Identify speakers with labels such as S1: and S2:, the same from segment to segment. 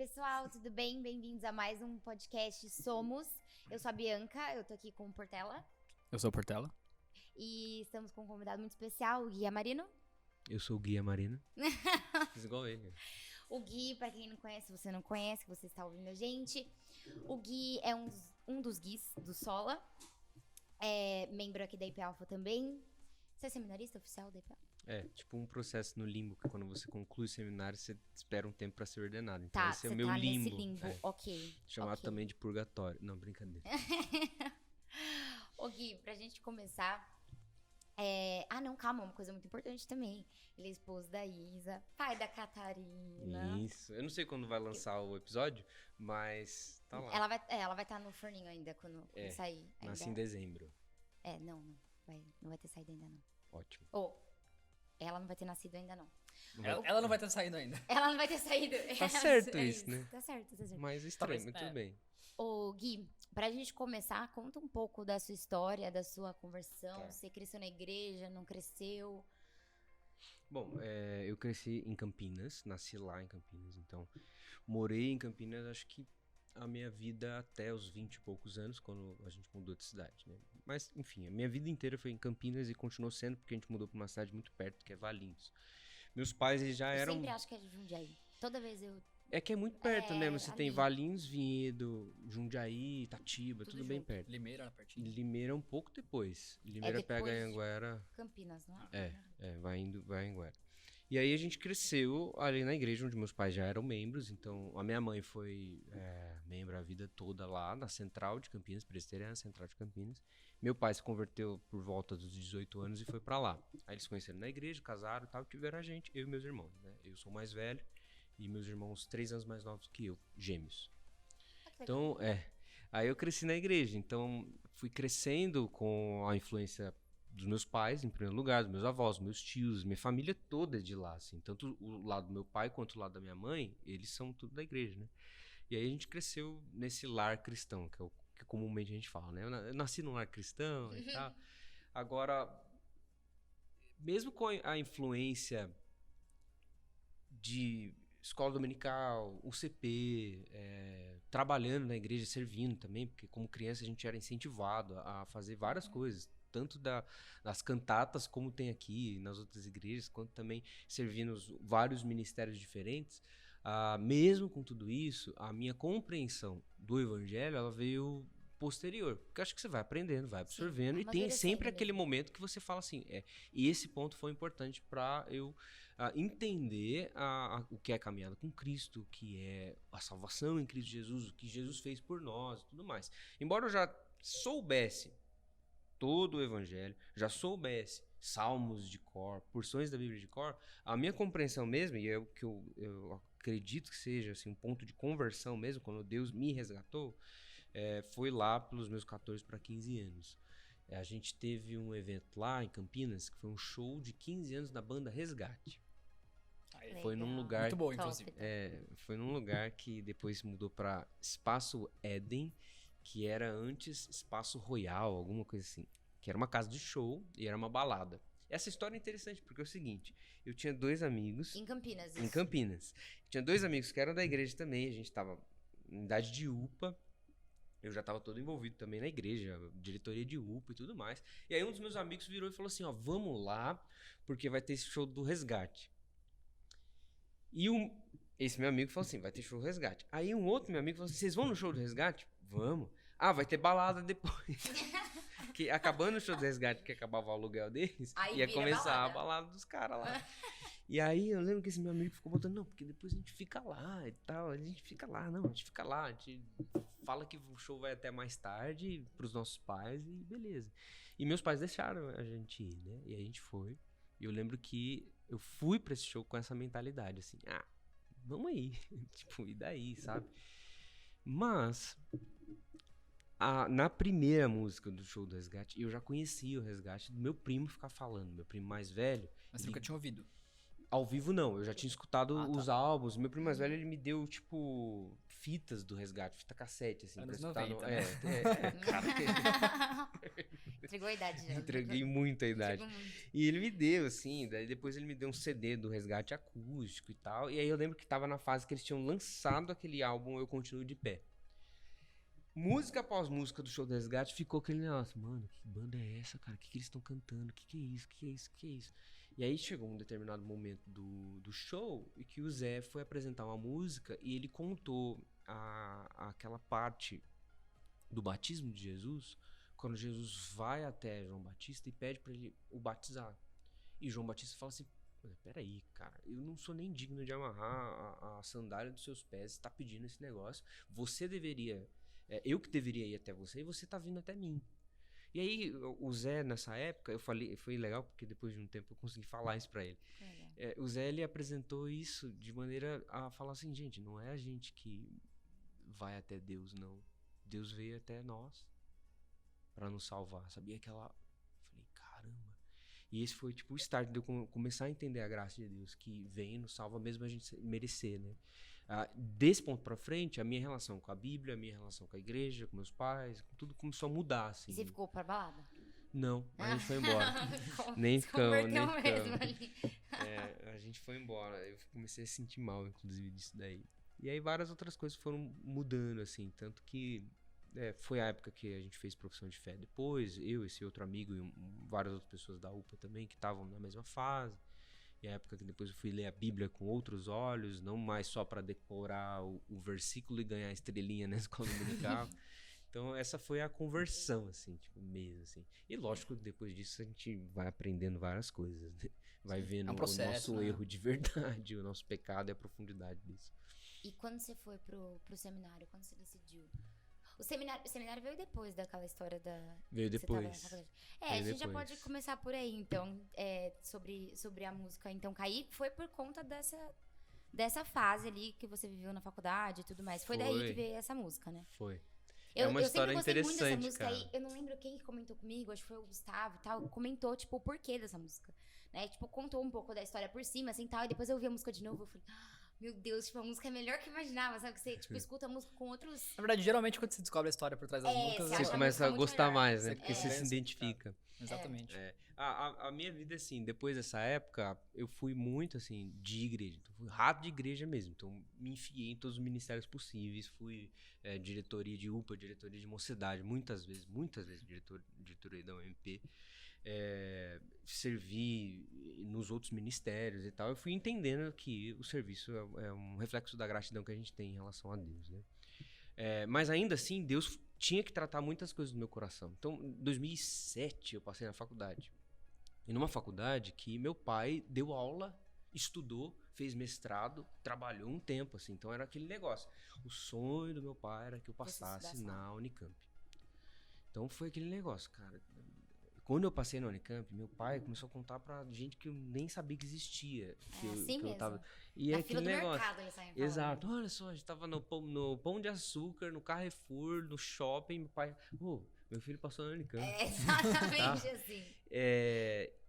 S1: pessoal, tudo bem? Bem-vindos a mais um podcast Somos. Eu sou a Bianca, eu tô aqui com o Portela.
S2: Eu sou o Portela.
S1: E estamos com um convidado muito especial, o Gui Amarino.
S3: Eu sou o Gui Amarino. Fiz igual ele.
S1: O Gui, pra quem não conhece, se você não conhece, que você está ouvindo a gente, o Gui é um dos Guis do Sola. É membro aqui da IP Alpha também. Você é seminarista oficial da IP Alpha?
S3: É, tipo um processo no limbo, que quando você conclui o seminário, você espera um tempo pra ser ordenado. Então
S1: Tá,
S3: esse é
S1: você
S3: o meu
S1: tá
S3: limbo.
S1: nesse limbo,
S3: É,
S1: ok.
S3: chamado
S1: ok.
S3: também de purgatório. Não, brincadeira.
S1: Ô Gui, pra gente começar... não, calma, uma coisa muito importante também. Ele é esposo da Isa, pai da Catarina.
S3: Isso. Eu não sei quando vai lançar o episódio, mas tá lá.
S1: Ela vai estar no forninho ainda quando sair.
S3: Nasci
S1: Ainda.
S3: em dezembro.
S1: Não vai ter saído ainda não.
S3: Ótimo.
S1: Ela não vai ter nascido ainda não.
S2: Ela não vai ter saído ainda.
S1: Ela não vai ter saído.
S3: Tá certo isso, né?
S1: Tá certo.
S3: Mas estranho, mas tudo bem.
S1: Ô, Gui, pra gente começar, conta um pouco da sua história, da sua conversão.
S3: Tá.
S1: Você cresceu na igreja, não cresceu?
S3: Bom, eu cresci em Campinas, nasci lá em Campinas, então morei em Campinas, acho que a minha vida até os 20 e poucos anos, quando a gente mudou de cidade, né? Mas, enfim, a minha vida inteira foi em Campinas e continuou sendo porque a gente mudou pra uma cidade muito perto, que é Valinhos. Meus pais, eles já
S1: Eu
S3: eram...
S1: sempre acho que é de Jundiaí. Toda vez eu...
S3: É que é muito perto, né? Você tem
S1: ali.
S3: Valinhos, Vinhedo, Jundiaí, Itatiba, tudo bem
S1: junto.
S3: perto.
S2: Limeira lá pertinho.
S3: Limeira um pouco depois. Limeira
S1: depois
S3: pega
S1: de-
S3: Anhanguera...
S1: Campinas, não é?
S3: vai em Guara. E aí a gente cresceu ali na igreja onde meus pais já eram membros, então a minha mãe foi membro a vida toda lá na Central de Campinas, Presbiteriana Central de Campinas. Meu pai se converteu por volta dos 18 anos e foi pra lá. Aí eles se conheceram na igreja, casaram e tal, tiveram a gente, eu e meus irmãos, né? Eu sou mais velho e meus irmãos 3 anos mais novos que eu, gêmeos. Então, aí eu cresci na igreja, então fui crescendo com a influência dos meus pais, em primeiro lugar, dos meus avós, meus tios, minha família toda é de lá, assim. Tanto o lado do meu pai quanto o lado da minha mãe, eles são tudo da igreja, né? E aí a gente cresceu nesse lar cristão, que é o que comumente a gente fala, né? Eu nasci num lar cristão e tal. Agora, mesmo com a influência de escola dominical, UCP, trabalhando na igreja, servindo também, porque como criança a gente era incentivado a fazer várias coisas, tanto das cantatas, como tem aqui nas outras igrejas, quanto também servindo vários ministérios diferentes. Mesmo com tudo isso, a minha compreensão do evangelho, ela veio posterior, porque eu acho que você vai aprendendo, vai absorvendo, e tem sempre aquele momento que você fala assim, e esse ponto foi importante para eu entender o que é caminhada com Cristo, o que é a salvação em Cristo Jesus, o que Jesus fez por nós e tudo mais. Embora eu já soubesse todo o evangelho, já soubesse salmos de cor, porções da Bíblia de cor, a minha compreensão mesmo, e é o que eu acredito que seja assim, um ponto de conversão mesmo, quando Deus me resgatou, foi lá pelos meus 14 para 15 anos. A gente teve um evento lá em Campinas, que foi um show de 15 anos da banda Resgate. Foi num lugar...
S2: Muito bom, inclusive.
S3: Foi num lugar que depois mudou para Espaço Éden, que era antes Espaço Royal, alguma coisa assim. Que era uma casa de show e era uma balada. Essa história é interessante porque é o seguinte, eu tinha 2 amigos...
S1: Em Campinas,
S3: Em
S1: isso.
S3: Campinas. Tinha 2 amigos que eram da igreja também, a gente tava em idade de UPA, eu já tava todo envolvido também na igreja, diretoria de UPA e tudo mais. E aí um dos meus amigos virou e falou assim, vamos lá, porque vai ter esse show do Resgate. E esse meu amigo falou assim, vai ter show do Resgate. Aí um outro meu amigo falou assim, vocês vão no show do Resgate? Vamos. Vai ter balada depois. Que acabando o show do Resgate, que acabava o aluguel deles,
S1: Aí
S3: ia
S1: vira
S3: começar
S1: balada.
S3: a balada dos caras lá. E aí eu lembro que esse meu amigo ficou botando, não, porque depois a gente fica lá e tal, a gente fica lá, a gente fala que o show vai até mais tarde pros nossos pais e beleza. E meus pais deixaram a gente ir, né? E a gente foi. E eu lembro que eu fui pra esse show com essa mentalidade, assim, vamos aí, tipo, e daí, sabe? Mas, na primeira música do show do Resgate, eu já conhecia o Resgate do meu primo ficar falando, meu primo mais velho.
S2: Mas você nunca tinha ouvido.
S3: Ao vivo não, eu já tinha escutado
S2: Ah, tá.
S3: os álbuns. Meu primo mais velho, ele me deu, tipo, fitas do Resgate, fita cassete, assim,
S2: Anos
S3: pra escutar
S2: 90,
S3: no...
S2: né?
S3: Cara,
S1: Entregou a idade já.
S3: Entreguei muito a idade.
S1: Entregou muito.
S3: E ele me deu, assim, daí depois ele me deu um CD do Resgate Acústico e tal. E aí eu lembro que tava na fase que eles tinham lançado aquele álbum Eu Continuo de Pé. Música após música do show do Resgate ficou aquele negócio, mano, que banda é essa, cara? O que eles estão cantando? O que é isso? O que é isso? O que é isso? E aí chegou um determinado momento do show e que o Zé foi apresentar uma música e ele contou aquela parte do batismo de Jesus, quando Jesus vai até João Batista e pede para ele o batizar. E João Batista fala assim, peraí, cara, eu não sou nem digno de amarrar a sandália dos seus pés, você tá pedindo esse negócio, você deveria, eu que deveria ir até você e você tá vindo até mim. E aí o Zé, nessa época, eu falei, foi legal porque depois de um tempo eu consegui falar isso pra ele. O Zé, ele apresentou isso de maneira a falar assim, gente, não é a gente que vai até Deus, não. Deus veio até nós pra nos salvar. Sabia aquela... Falei, caramba. E esse foi tipo o start de eu começar a entender a graça de Deus, que vem e nos salva mesmo a gente merecer, né? Desse ponto pra frente, a minha relação com a Bíblia, a minha relação com a igreja, com meus pais, tudo começou a mudar, assim.
S1: E você ficou pra balada?
S3: Não, a gente foi embora. Nem ficamos, nem
S1: mesmo
S3: ficamos.
S1: ali.
S3: A gente foi embora. Eu comecei a sentir mal, inclusive, disso daí. E aí várias outras coisas foram mudando, assim. Tanto que foi a época que a gente fez profissão de fé depois. Eu, esse outro amigo e várias outras pessoas da UPA também, que estavam na mesma fase. E a época que depois eu fui ler a Bíblia com outros olhos, não mais só para decorar o versículo e ganhar estrelinha na escola dominical. Então essa foi a conversão, assim, tipo, mesmo, assim. E lógico que depois disso a gente vai aprendendo várias coisas, né? Vai vendo
S2: processo,
S3: o nosso
S2: né?
S3: erro de verdade, o nosso pecado e a profundidade disso.
S1: E quando você foi pro seminário, quando você decidiu? O seminário veio depois daquela história da...
S3: Veio
S1: que você tava na
S3: depois.
S1: faculdade.
S3: Veio
S1: A gente já
S3: depois.
S1: pode começar por aí, então, sobre a música. Então, Cair foi por conta dessa fase ali que você viveu na faculdade e tudo mais. Foi daí que veio essa música, né?
S3: Foi.
S1: Eu,
S3: É uma
S1: eu
S3: história
S1: sempre gostei muito dessa
S3: interessante,
S1: música
S3: cara.
S1: aí. Eu não lembro quem que comentou comigo, acho que foi o Gustavo e tal. Comentou, tipo, o porquê dessa música. Né? Tipo, contou um pouco da história por cima, assim, tal. E depois eu ouvi a música de novo, eu falei... Meu Deus, tipo, a música é melhor que eu imaginava, sabe? Que você, tipo, escuta a música com outros...
S2: Na verdade, geralmente quando você descobre a história por trás das músicas...
S1: você
S3: Você
S1: acha a
S3: começa a
S1: música muito
S3: gostar
S1: melhor.
S3: mais, né?
S2: Você
S3: Porque você se
S2: conhece,
S3: identifica.
S2: Exatamente.
S3: A minha vida, assim, depois dessa época, eu fui muito, assim, de igreja. Então, fui rato de igreja mesmo. Então, me enfiei em todos os ministérios possíveis. Fui diretoria de UPA, diretoria de mocidade, muitas vezes, diretoria da UMP. Servi nos outros ministérios e tal. Eu fui entendendo que o serviço é um reflexo da gratidão que a gente tem em relação a Deus, né? Mas ainda assim, Deus tinha que tratar muitas coisas do meu coração. Então, em 2007, eu passei na faculdade. E numa faculdade que meu pai deu aula, estudou, fez mestrado, trabalhou um tempo, assim. Então, era aquele negócio. O sonho do meu pai era que eu passasse na Unicamp. Então, foi aquele negócio, cara. Quando eu passei na Unicamp, meu pai começou a contar pra gente que eu nem sabia que existia.
S1: Assim mesmo.
S3: E
S1: Na
S3: é
S1: fila
S3: aquele
S1: do
S3: negócio.
S1: mercado, eles saem falando.
S3: Exato. Olha só, a gente tava no Pão de Açúcar, no Carrefour, no shopping. Meu pai, meu filho passou na Unicamp.
S1: Exatamente assim.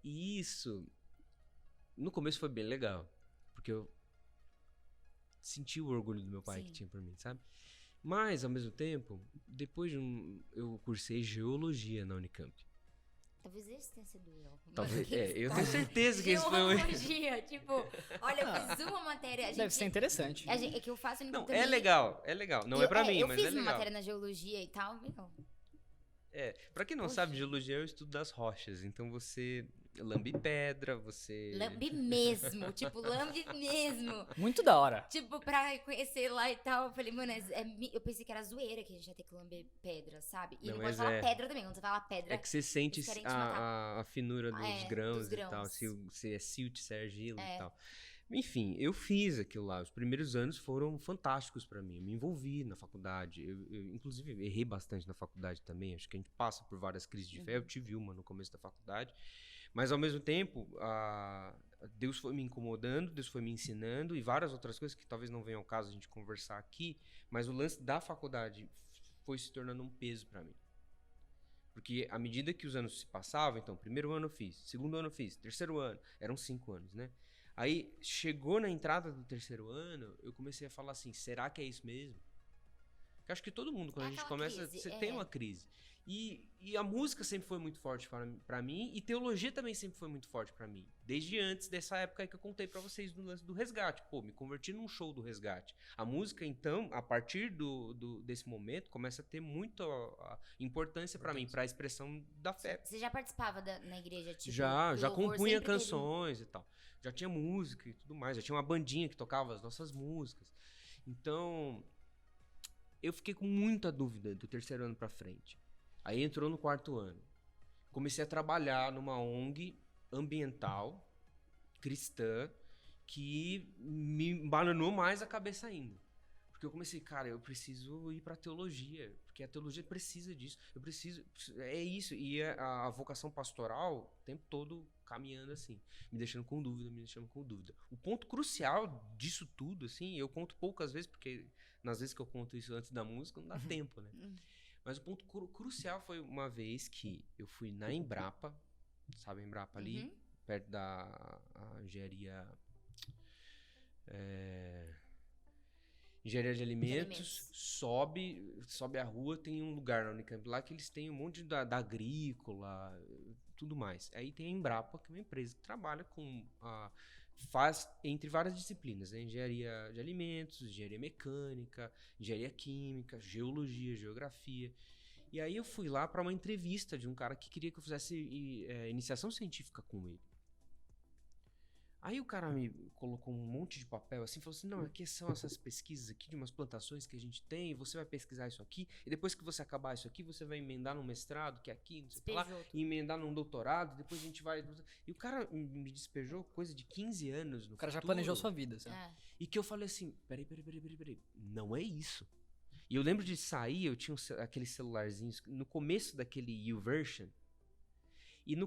S3: E isso, no começo foi bem legal. Porque eu senti o orgulho do meu pai que tinha por mim, sabe? Mas, ao mesmo tempo, depois eu cursei Geologia na Unicamp.
S1: Talvez esse tenha sido eu.
S3: Talvez, eu tenho certeza que esse foi o...
S1: Geologia, tipo, olha, eu fiz uma matéria...
S2: Deve ser interessante.
S1: É que eu faço...
S3: Não,
S1: também,
S3: é legal. Não é pra mim, mas é legal.
S1: Eu fiz uma matéria na geologia e tal, meu.
S3: Pra quem não sabe, geologia é o estudo das rochas. Então você lambe pedra, você...
S1: Lambe mesmo, tipo, lambe mesmo.
S2: Muito da hora.
S1: Tipo, pra conhecer lá e tal, eu falei, mano, eu pensei que era zoeira que a gente ia ter que lamber pedra, sabe? E não pode falar pedra também, quando você fala pedra...
S3: É que você sente a finura dos grãos e tal, se é silt, se é argila e tal. Enfim, eu fiz aquilo lá. Os primeiros anos foram fantásticos pra mim. Eu me envolvi na faculdade. Eu, inclusive, errei bastante na faculdade também. Acho que a gente passa por várias crises de fé. Eu tive uma no começo da faculdade. Mas, ao mesmo tempo, Deus foi me incomodando, Deus foi me ensinando e várias outras coisas que talvez não venham ao caso a gente conversar aqui. Mas o lance da faculdade foi se tornando um peso pra mim. Porque à medida que os anos se passavam, então, primeiro ano eu fiz, segundo ano eu fiz, terceiro ano, eram 5 anos, né? Aí, chegou na entrada do terceiro ano, eu comecei a falar assim, será que é isso mesmo? Que acho que todo mundo, quando
S1: É
S3: a gente
S1: aquela
S3: começa,
S1: crise,
S3: você tem uma crise. E a música sempre foi muito forte pra mim, e teologia também sempre foi muito forte pra mim. Desde antes dessa época aí que eu contei pra vocês do lance do Resgate. Pô, me converti num show do Resgate. A música, então, a partir desse momento, começa a ter muita importância pra mim, pra expressão da fé.
S1: Você já participava na igreja, tipo,
S3: Já
S1: do louvor,
S3: compunha
S1: sempre teve um-
S3: canções e tal. Já tinha música e tudo mais. Já tinha uma bandinha que tocava as nossas músicas. Então, eu fiquei com muita dúvida do terceiro ano pra frente. Aí entrou no quarto ano. Comecei a trabalhar numa ONG ambiental, cristã, que me bananou mais a cabeça ainda. Porque eu comecei, cara, eu preciso ir pra teologia, porque a teologia precisa disso. Eu preciso, é isso. E a vocação pastoral, o tempo todo caminhando assim, me deixando com dúvida, me deixando com dúvida. O ponto crucial disso tudo, assim, eu conto poucas vezes, porque nas vezes que eu conto isso antes da música, não dá tempo, né? Mas o ponto crucial foi uma vez que eu fui na Embrapa, sabe a Embrapa ali? Perto da engenharia... Engenharia de alimentos. Sobe a rua, tem um lugar na Unicamp lá que eles têm um monte da agrícola, tudo mais. Aí tem a Embrapa, que é uma empresa que trabalha com... faz entre várias disciplinas, né? Engenharia de alimentos, engenharia mecânica, engenharia química, geologia, geografia. E aí eu fui lá para uma entrevista de um cara que queria que eu fizesse iniciação científica com ele. Aí o cara me colocou um monte de papel assim, falou assim, não, aqui são essas pesquisas aqui de umas plantações que a gente tem, você vai pesquisar isso aqui, e depois que você acabar isso aqui, você vai emendar num mestrado, que é aqui, não sei o que lá, e emendar num doutorado, depois a gente vai... E o cara me despejou coisa de 15 anos no
S2: O cara já
S3: futuro.
S2: planejou sua vida, assim.
S3: E que eu falei assim, peraí, não é isso. E eu lembro de sair, eu tinha aqueles celularzinhos, no começo daquele YouVersion, e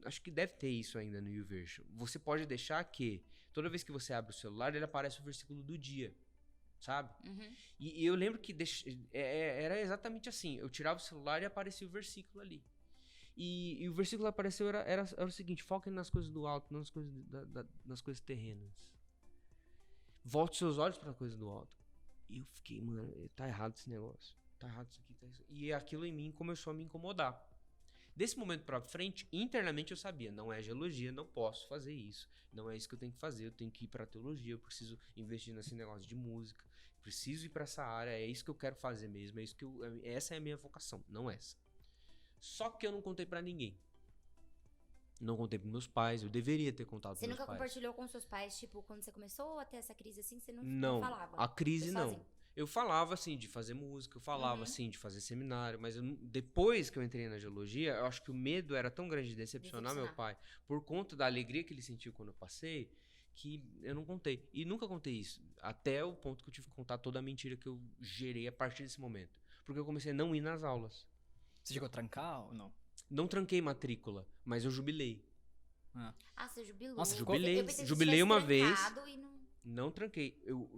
S3: acho que deve ter isso ainda no YouVersion. Você pode deixar que, toda vez que você abre o celular, ele aparece o versículo do dia, sabe? E eu lembro que era exatamente assim. Eu tirava o celular e aparecia o versículo ali. E o versículo que apareceu era o seguinte, foquem nas coisas do alto, não nas coisas terrenas. Volte seus olhos para as coisas do alto. E eu fiquei, mano, tá errado esse negócio. Tá errado isso aqui, tá isso. E aquilo em mim começou a me incomodar. Desse momento pra frente, internamente eu sabia, não é geologia, não posso fazer isso. Não é isso que eu tenho que fazer, eu tenho que ir pra teologia, eu preciso investir nesse negócio de música, preciso ir pra essa área, é isso que eu quero fazer mesmo, essa é a minha vocação, não essa. Só que eu não contei pra ninguém. Não contei pros meus pais, eu deveria ter contado pros meus pais.
S1: Você nunca compartilhou com seus pais, tipo, quando você começou a ter essa crise assim, você não falava?
S3: Não, a crise
S1: Foi
S3: não.
S1: sozinho?
S3: Eu falava, assim, de fazer música, eu falava, assim, de fazer seminário, mas depois que eu entrei na geologia, eu acho que o medo era tão grande de decepcionar meu pai, por conta da alegria que ele sentiu quando eu passei, que eu não contei. E nunca contei isso, até o ponto que eu tive que contar toda a mentira que eu gerei a partir desse momento. Porque eu comecei a não ir nas aulas.
S2: Você chegou a trancar ou não?
S3: Não tranquei matrícula, mas eu jubilei.
S1: Ah, você jubilou.
S2: Nossa,
S3: jubilei.
S1: Eu pensei que
S3: Jubilei
S1: você
S3: uma
S1: tivesse
S3: vez.
S1: trancado e não...
S3: Não tranquei. Eu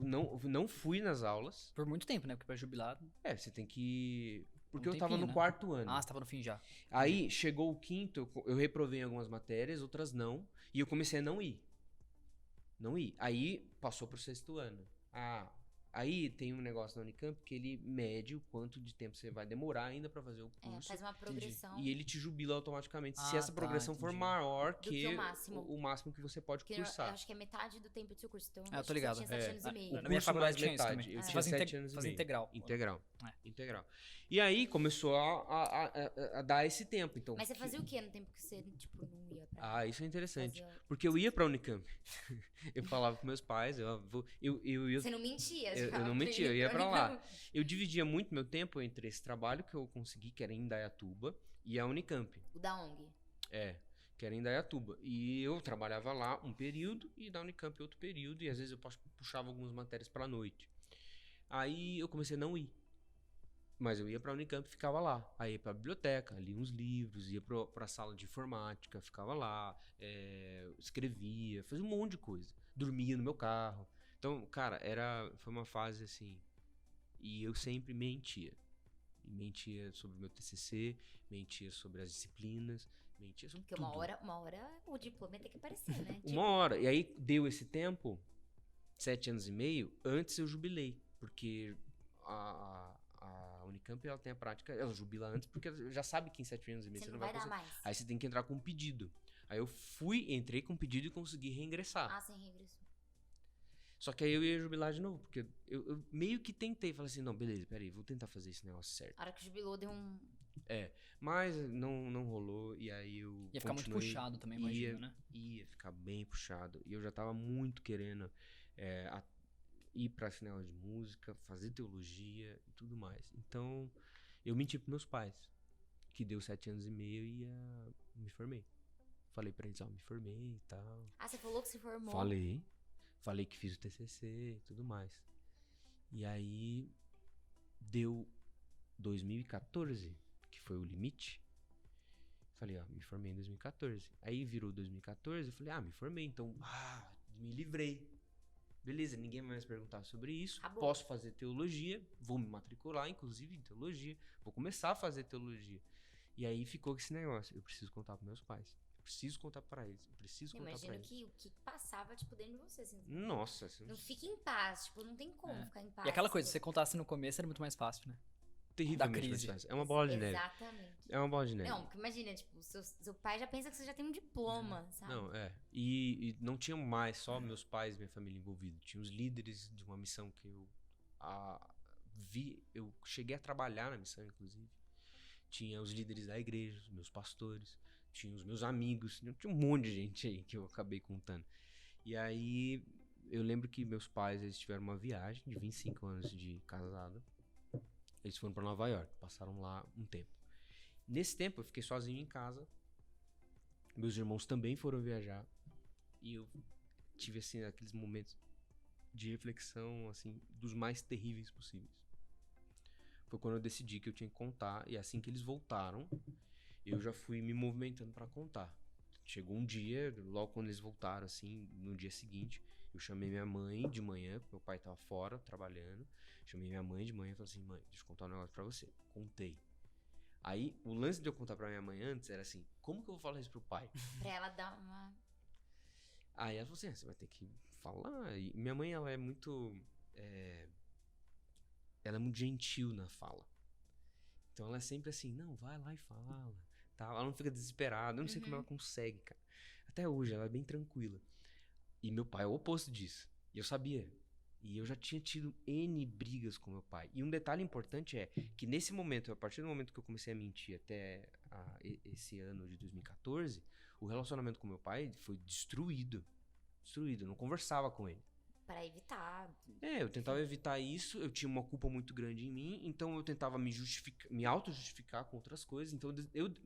S3: não fui nas aulas.
S2: Por muito tempo, né? Porque pra jubilar...
S3: Você tem que... Porque
S2: Um
S3: eu tava
S2: tempinho,
S3: no
S2: né?
S3: quarto ano.
S2: Ah, você tava no fim já.
S3: Aí chegou o quinto, eu reprovei em algumas matérias, outras não. E eu comecei a não ir. Não ir. Aí passou pro sexto ano. Aí tem um negócio na Unicamp que ele mede o quanto de tempo você vai demorar ainda pra fazer o curso.
S1: Faz uma progressão.
S3: E ele te jubila automaticamente se essa progressão for
S2: entendi.
S3: maior
S1: Do
S3: que
S1: que o máximo.
S3: o máximo que você pode
S1: Porque eu
S3: cursar.
S1: acho que é metade do tempo do seu curso. Então,
S2: Ah, eu
S1: acho
S2: tô
S1: que
S2: ligado.
S1: você tinha 7 anos e meio.
S2: Na minha
S3: curso
S2: faculdade
S3: mais
S2: tinha isso
S3: metade.
S2: também.
S3: Eu
S2: Você
S3: tinha
S2: fazia
S3: 7 anos e
S2: fazia
S3: meio.
S2: integral.
S3: Integral. E aí começou a dar esse tempo. Então,
S1: Mas você fazia o quê no tempo que você, tipo, não ia pra...
S3: isso é interessante.
S1: Fazia-
S3: Porque eu ia pra Unicamp. Eu falava com meus pais, eu
S1: Você não mentia?
S3: eu não mentia, eu ia pra lá. Eu dividia muito meu tempo entre esse trabalho que eu consegui, que era em Indaiatuba, e a Unicamp.
S1: O da ONG.
S3: Que era em Indaiatuba. E eu trabalhava lá um período e da Unicamp outro período, e às vezes eu puxava algumas matérias pra noite. Aí eu comecei a não ir. Mas eu ia pra Unicamp e ficava lá. Aí ia pra biblioteca, lia uns livros, ia pra sala de informática, ficava lá, escrevia, fazia um monte de coisa. Dormia no meu carro. Então, cara, foi uma fase assim. E eu sempre mentia. E mentia sobre o meu TCC, mentia sobre as disciplinas, mentia sobre
S1: Porque
S3: tudo.
S1: uma hora o diploma tem que aparecer, né?
S3: Uma hora. E aí deu esse tempo, 7 anos e meio, antes eu jubilei. Porque Unicamp, ela tem a prática, ela jubila antes, porque ela já sabe que em 7 anos e meio
S1: Você
S3: você
S1: não
S3: não vai
S1: vai dar
S3: conseguir.
S1: mais.
S3: Aí você tem que entrar com um pedido. Aí eu entrei com um pedido e consegui reingressar.
S1: Ah, sem regressou.
S3: Só que aí eu ia jubilar de novo, porque eu meio que tentei, falei assim, não, beleza, peraí, vou tentar fazer esse negócio certo.
S1: A hora que jubilou, deu um...
S3: Mas não rolou, e aí eu
S2: Ia ficar muito
S3: continuei,
S2: puxado também, imagino, né?
S3: ia ficar bem puxado. E eu já tava muito querendo ir pra esse negócio de música, fazer teologia e tudo mais. Então, eu menti pros meus pais, que deu 7 anos e meio e me formei. Falei pra eles, me formei e tal.
S1: Ah, você falou que se formou?
S3: Falei que fiz o TCC e tudo mais. E aí, deu 2014, que foi o limite. Falei, me formei em 2014. Aí virou 2014, eu falei, me formei, então, me livrei. Beleza, ninguém vai mais perguntar sobre isso.
S1: Acabou.
S3: Posso fazer teologia, vou me matricular, inclusive, em teologia. Vou começar a fazer teologia. E aí ficou com esse negócio. Eu preciso contar pros meus pais. Eu preciso contar pra eles. Eu preciso contar pra eles.
S1: Imagino que o que passava, tipo, dentro de você, assim.
S3: Nossa.
S1: Não fica em paz, tipo, não tem como ficar em paz.
S2: E aquela coisa, se você contasse no começo, era muito mais fácil, né?
S3: Terrivelmente
S2: crise.
S3: mais fácil. É uma bola de neve.
S1: Exatamente.
S3: É uma bola de neve.
S1: Não, porque imagina, tipo, seu pai já pensa que você já tem um diploma, sabe?
S3: Não, E não tinha mais só meus pais e minha família envolvidos. Tinha os líderes de uma missão que eu vi. Eu cheguei a trabalhar na missão, inclusive. Tinha os líderes da igreja, os meus pastores. Tinha os meus amigos. Tinha um monte de gente aí que eu acabei contando. E aí, eu lembro que meus pais, eles tiveram uma viagem de 25 anos de casado. Eles foram pra Nova York. Passaram lá um tempo. Nesse tempo, eu fiquei sozinho em casa. Meus irmãos também foram viajar. E eu tive, assim, aqueles momentos de reflexão, assim, dos mais terríveis possíveis. Foi quando eu decidi que eu tinha que contar. E assim que eles voltaram, eu já fui me movimentando pra contar. Chegou um dia, logo quando eles voltaram, assim, no dia seguinte, eu chamei minha mãe de manhã, porque meu pai tava fora, trabalhando. Chamei minha mãe de manhã e falei assim, mãe, deixa eu contar um negócio pra você. Contei. Aí, o lance de eu contar pra minha mãe antes era assim, como que eu vou falar isso pro pai?
S1: Pra ela dar uma...
S3: Aí ela falou assim, você vai ter que falar. E minha mãe, ela é muito... ela é muito gentil na fala. Então ela é sempre assim, não, vai lá e fala. Tá? Ela não fica desesperada, eu não sei como ela consegue, cara. Até hoje, ela é bem tranquila. E meu pai é o oposto disso. E eu sabia. E eu já tinha tido N brigas com meu pai. E um detalhe importante é que nesse momento, a partir do momento que eu comecei a mentir até esse ano de 2014, o relacionamento com meu pai foi destruído. Destruído. Eu não conversava com ele.
S1: Pra evitar.
S3: Eu tentava evitar isso, eu tinha uma culpa muito grande em mim, então eu tentava me auto-justificar com outras coisas. Então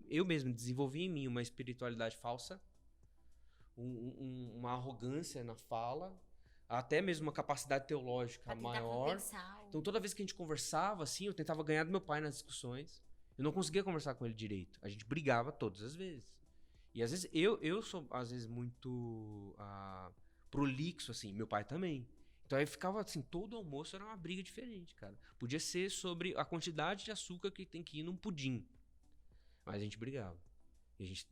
S3: eu mesmo desenvolvi em mim uma espiritualidade falsa, uma arrogância na fala, até mesmo uma capacidade teológica
S1: Pra tentar
S3: maior.
S1: compensar
S3: Então toda vez que a gente conversava, assim, eu tentava ganhar do meu pai nas discussões. Eu não conseguia conversar com ele direito. A gente brigava todas as vezes. E às vezes eu sou, às vezes, muito prolixo, assim, meu pai também. Então aí ficava assim, todo almoço era uma briga diferente, cara. Podia ser sobre a quantidade de açúcar que tem que ir num pudim. Mas a gente brigava. E a gente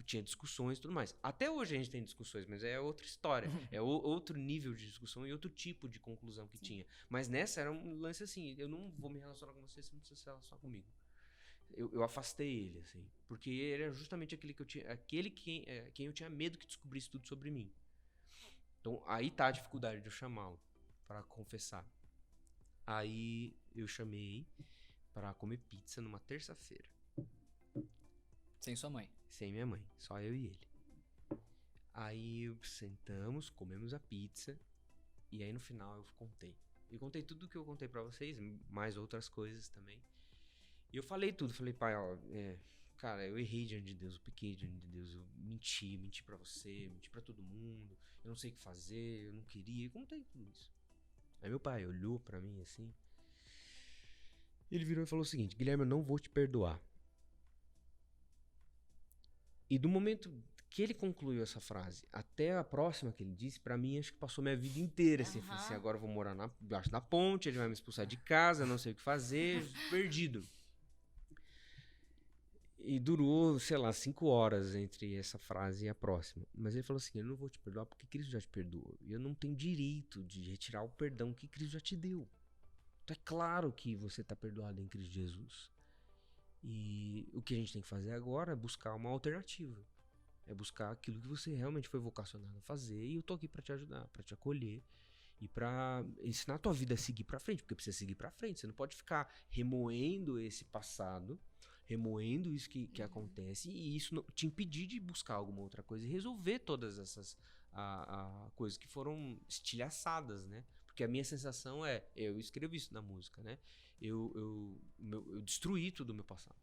S3: tinha discussões e tudo mais. Até hoje a gente tem discussões, mas é outra história. É outro nível de discussão e outro tipo de conclusão que tinha. Mas nessa era um lance assim, eu não vou me relacionar com você se não precisa se relacionar comigo. Eu afastei ele, assim. Porque ele era justamente quem eu tinha medo que descobrisse tudo sobre mim. Então, aí tá a dificuldade de eu chamá-lo pra confessar. Aí eu chamei pra comer pizza numa terça-feira.
S2: Sem sua mãe.
S3: Sem minha mãe, só eu e ele. Aí sentamos, comemos a pizza. E aí no final eu contei. Eu contei tudo que eu contei pra vocês, mais outras coisas também. E eu falei tudo, falei, pai, cara, eu errei diante de Deus, eu pequei diante de Deus, eu menti pra você, menti pra todo mundo, eu não sei o que fazer, eu não queria, eu contei tudo isso. Aí meu pai olhou pra mim assim, ele virou e falou o seguinte, Guilherme, eu não vou te perdoar. E do momento que ele concluiu essa frase até a próxima que ele disse, pra mim acho que passou minha vida inteira, assim, falei assim, agora eu vou morar debaixo da ponte, ele vai me expulsar de casa, eu não sei o que fazer, perdido. E durou, sei lá, 5 horas entre essa frase e a próxima. Mas ele falou assim, eu não vou te perdoar porque Cristo já te perdoou. E eu não tenho direito de retirar o perdão que Cristo já te deu. Então é claro que você está perdoado em Cristo Jesus. E o que a gente tem que fazer agora é buscar uma alternativa. É buscar aquilo que você realmente foi vocacionado a fazer. E eu tô aqui para te ajudar, para te acolher e para ensinar a tua vida a seguir para frente, porque precisa seguir para frente. Você não pode ficar remoendo esse passado, remoendo isso que acontece, e isso te impedir de buscar alguma outra coisa e resolver todas essas coisas que foram estilhaçadas, né? Porque a minha sensação eu escrevo isso na música, né? Eu destruí tudo o meu passado,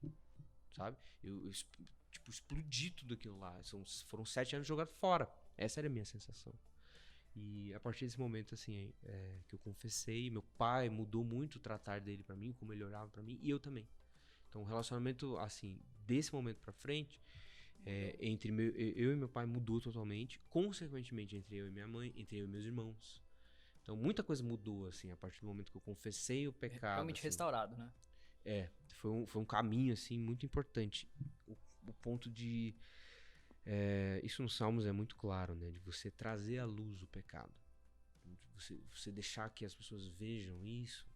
S3: sabe? Eu tipo, explodi tudo aquilo lá. Foram 7 anos jogados fora. Essa era a minha sensação. E a partir desse momento, assim, que eu confessei, meu pai mudou muito o tratar dele pra mim, como ele olhava pra mim, e eu também. Então, o relacionamento, assim, desse momento pra frente, entre eu e meu pai mudou totalmente. Consequentemente, entre eu e minha mãe, entre eu e meus irmãos. Então, muita coisa mudou, assim, a partir do momento que eu confessei o pecado.
S2: Realmente
S3: assim.
S2: restaurado, né?
S3: Foi um caminho, assim, muito importante. O ponto de... isso nos Salmos é muito claro, né? De você trazer à luz o pecado. Você deixar que as pessoas vejam isso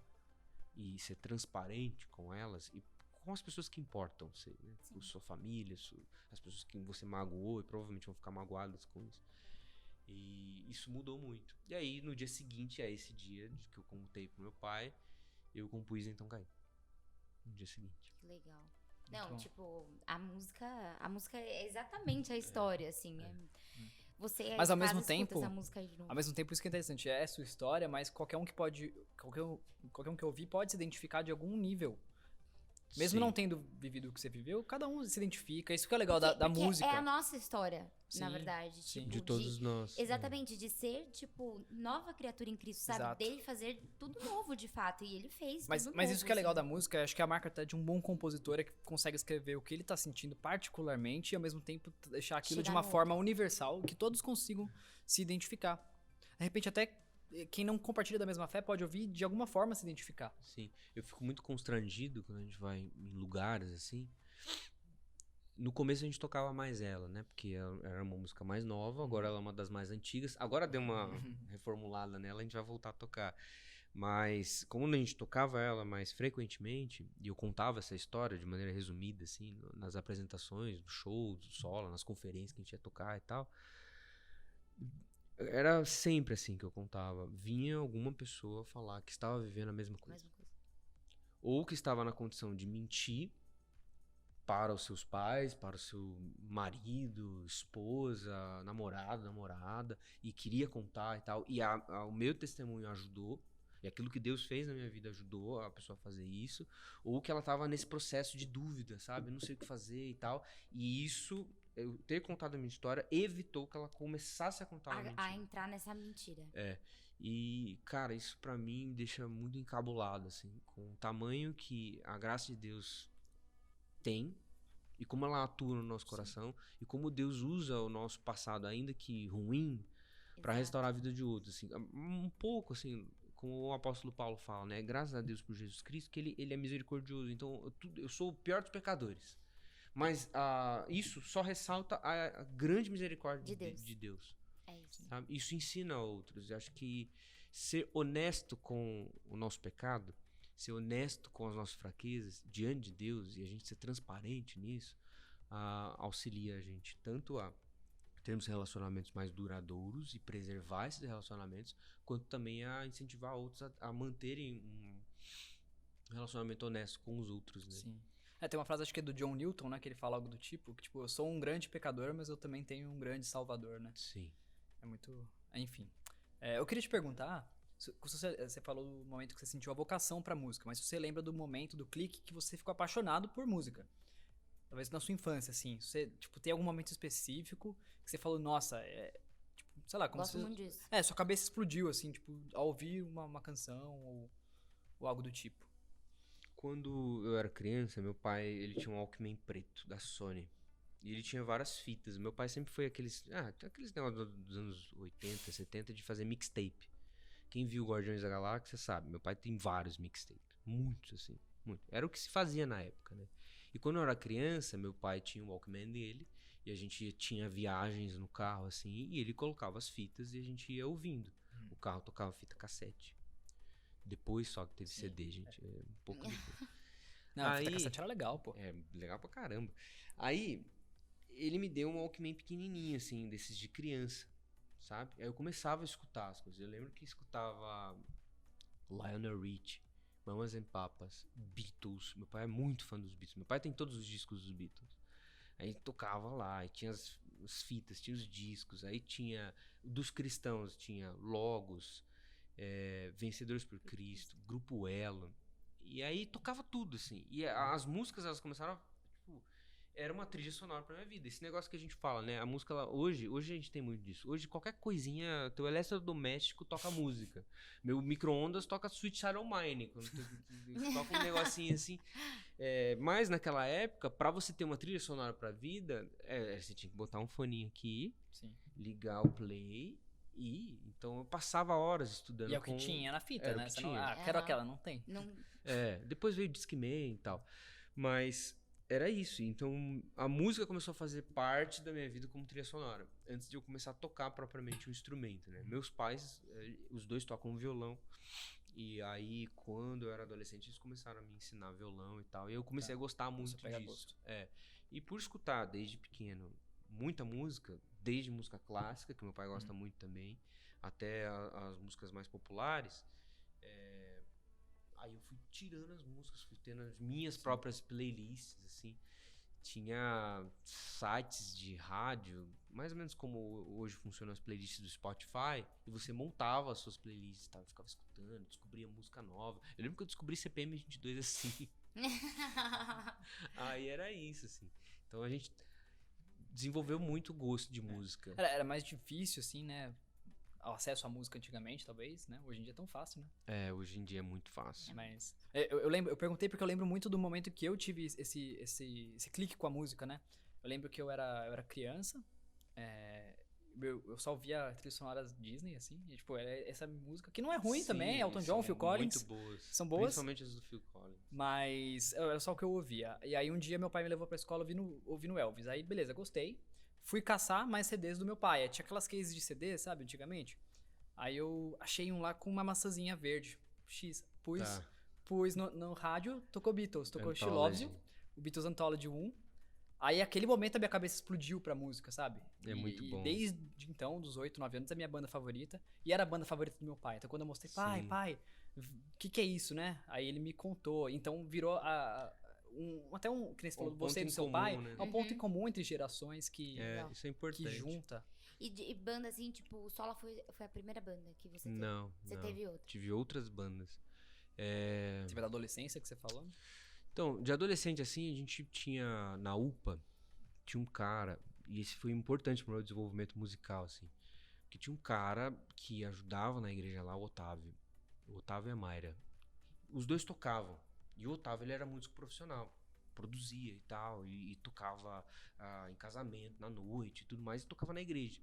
S3: e ser transparente com elas e com as pessoas que importam você, né? Com sua família, as pessoas que você magoou e provavelmente vão ficar magoadas com isso. E isso mudou muito. E aí, no dia seguinte, esse dia de que eu contei pro meu pai, eu compus Então Caí. No dia seguinte.
S1: Que legal. Não,
S2: bom.
S1: tipo, a música é exatamente a história, assim. Você
S2: Mas ao mesmo
S1: escuta
S2: tempo-
S1: essa música aí de novo.
S2: Ao mesmo tempo, isso que é interessante. É a sua história, mas qualquer um que ouvir pode se identificar de algum nível. Mesmo
S3: Sim.
S2: não tendo vivido o que você viveu, cada um se identifica. Isso que é legal da
S1: Porque
S2: música.
S1: é a nossa história, na
S2: Sim,
S1: verdade.
S2: sim.
S1: Tipo,
S3: De todos nós.
S1: Exatamente, de ser, tipo, nova criatura em Cristo, sabe?
S2: Exato.
S1: Dele fazer tudo novo, de fato. E ele fez
S2: Mas
S1: tudo
S2: isso
S1: novo,
S2: que é legal
S1: assim.
S2: da música, acho que é a marca até de um bom compositor é que consegue escrever o que ele tá sentindo particularmente e ao mesmo tempo deixar aquilo de
S1: Chegar
S2: uma
S1: no
S2: forma universal que todos consigam se identificar. De repente até quem não compartilha da mesma fé pode ouvir e de alguma forma se identificar.
S3: Sim, eu fico muito constrangido quando a gente vai em lugares assim. No começo a gente tocava mais ela, né? Porque ela era uma música mais nova, agora ela é uma das mais antigas. Agora deu uma reformulada nela, a gente vai voltar a tocar. Mas como a gente tocava ela mais frequentemente, e eu contava essa história de maneira resumida, assim, nas apresentações, do show, do solo, nas conferências que a gente ia tocar e tal. Era sempre assim que eu contava. Vinha alguma pessoa falar que estava vivendo a mesma coisa.
S1: Mesma coisa.
S3: Ou que estava na condição de mentir para os seus pais, para o seu marido, esposa, namorada, e queria contar e tal. E o meu testemunho ajudou, e aquilo que Deus fez na minha vida ajudou a pessoa a fazer isso. Ou que ela estava nesse processo de dúvida, sabe? Eu não sei o que fazer e tal. E isso, eu ter contado a minha história, evitou que ela começasse a contar a mentira.
S1: A entrar nessa mentira.
S3: E, cara, isso pra mim me deixa muito encabulado, assim, com o tamanho que a graça de Deus tem e como ela atua no nosso coração e como Deus usa o nosso passado, ainda que ruim, pra
S1: Exato.
S3: restaurar a vida de outros, assim. Um pouco, assim, como o apóstolo Paulo fala, né? Graças a Deus por Jesus Cristo, que ele é misericordioso. Então, eu sou o pior dos pecadores. Mas isso só ressalta a grande misericórdia
S1: De Deus. É isso.
S3: sabe? Isso ensina a outros. Eu acho que ser honesto com o nosso pecado, ser honesto com as nossas fraquezas diante de Deus e a gente ser transparente nisso, auxilia a gente tanto a termos relacionamentos mais duradouros e preservar esses relacionamentos, quanto também a incentivar outros a manterem um relacionamento honesto com os outros, né?
S2: Sim. Tem uma frase, acho que é do John Newton, né? Que ele fala algo do tipo, que tipo, eu sou um grande pecador, mas eu também tenho um grande salvador, né?
S3: Sim.
S2: É muito... Enfim. Eu queria te perguntar, você falou do momento que você sentiu a vocação pra música, mas se você lembra do momento, do clique que você ficou apaixonado por música. Talvez na sua infância, assim. Você, tipo, tem algum momento específico que você falou, nossa, tipo, sei lá, como
S1: Gosto
S2: se...
S1: muito disso.
S2: Sua cabeça explodiu, assim, tipo, ao ouvir uma canção ou algo do tipo.
S3: Quando eu era criança, meu pai, ele tinha um Walkman preto da Sony. E ele tinha várias fitas. Meu pai sempre foi aqueles negócios dos anos 80, 70 de fazer mixtape. Quem viu Guardiões da Galáxia sabe, meu pai tem vários mixtapes. Muitos, assim, muito. Era o que se fazia na época, né? E quando eu era criança, meu pai tinha o Walkman dele. E a gente tinha viagens no carro, assim. E ele colocava as fitas e a gente ia ouvindo. O carro tocava fita cassete. Depois só que teve
S2: Sim,
S3: CD, gente. É um pouco depois.
S2: Não, a fita
S3: Aí-
S2: cassete era legal, pô.
S3: É, legal pra caramba. Aí, ele me deu um Walkman pequenininho, assim, desses de criança, sabe? Aí eu começava a escutar as coisas. Eu lembro que escutava Lionel Richie, Mamas and Papas, Beatles. Meu pai é muito fã dos Beatles. Meu pai tem todos os discos dos Beatles. Aí tocava lá, aí tinha as fitas, tinha os discos. Aí tinha, dos cristãos, tinha Logos, Vencedores por Cristo, Grupo Elo. E aí tocava tudo, assim. E as músicas, elas começaram a, tipo, era uma trilha sonora pra minha vida. Esse negócio que a gente fala, né? A música, hoje a gente tem muito disso. Hoje, qualquer coisinha, teu eletrodoméstico toca música. Meu micro-ondas toca Sweet Child O' Mine. Quando toca um negocinho assim. Mas naquela época, pra você ter uma trilha sonora pra vida, você tinha que botar um foninho aqui,
S2: Sim.
S3: ligar o play e... Então eu passava horas estudando
S2: E é o que
S3: com...
S2: tinha na fita,
S3: Era o
S2: né?
S3: que
S2: Você não,
S3: tinha.
S2: quero
S1: Aham.
S2: aquela, não tem.
S1: Não,
S3: Depois veio o Discman e tal. Mas era isso. Então a música começou a fazer parte da minha vida como trilha sonora. Antes de eu começar a tocar propriamente um instrumento, né? Meus pais, os dois tocam violão. E aí, quando eu era adolescente, eles começaram a me ensinar violão e tal. E eu comecei a gostar muito
S2: pegar
S3: disso.
S2: gosto.
S3: E por escutar desde pequeno muita música, desde música clássica, que meu pai gosta muito também, até as músicas mais populares, aí eu fui tirando as músicas, fui tendo as minhas próprias playlists, assim. Tinha sites de rádio, mais ou menos como hoje funcionam as playlists do Spotify, e você montava as suas playlists, tá? Eu ficava escutando, descobria música nova. Eu lembro que eu descobri CPM 22 assim. Aí era isso, assim. Então a gente desenvolveu muito gosto de música.
S2: Era mais difícil, assim, né? O acesso à música antigamente, talvez, né? Hoje em dia é tão fácil, né?
S3: Hoje em dia é muito fácil.
S2: Mas eu perguntei porque eu lembro muito do momento que eu tive esse clique com a música, né? Eu lembro que eu era criança, eu só ouvia trilhas sonoras Disney, assim, e, tipo, era essa música, que não é ruim
S3: Sim,
S2: também, Elton John,
S3: são
S2: Phil Collins,
S3: muito boas.
S2: são boas,
S3: Principalmente as do Phil Collins.
S2: mas era só o que eu ouvia. E aí um dia meu pai me levou pra escola ouvindo Elvis, aí beleza, gostei, fui caçar mais CDs do meu pai, tinha aquelas cases de CD, sabe, antigamente, aí eu achei um lá com uma maçãzinha verde, X, pus no rádio, tocou Beatles, tocou She Loves You, o Beatles Anthology 1. Aí, aquele momento, a minha cabeça explodiu pra música, sabe?
S3: Muito bom.
S2: E desde então, dos 8, 9 anos, é a minha banda favorita. E era a banda favorita do meu pai. Então, quando eu mostrei, pai, o que é isso, né? Aí ele me contou. Então, virou até um, que nem você falou, você e do seu pai,
S3: né?
S2: é um ponto em comum entre gerações que
S3: Isso é importante.
S2: que junta.
S1: E banda assim, tipo, o Sola foi a primeira banda que você teve?
S3: Não,
S1: Você
S3: não.
S1: teve outra?
S3: Tive outras bandas.
S2: Teve da adolescência que você falou?
S3: Então, de adolescente, assim, a gente tinha, na UPA, tinha um cara, e esse foi importante pro meu desenvolvimento musical, assim, que tinha um cara que ajudava na igreja lá, o Otávio e a Mayra. Os dois tocavam, e o Otávio, ele era músico profissional, produzia e tal, e tocava em casamento, na noite e tudo mais, e tocava na igreja.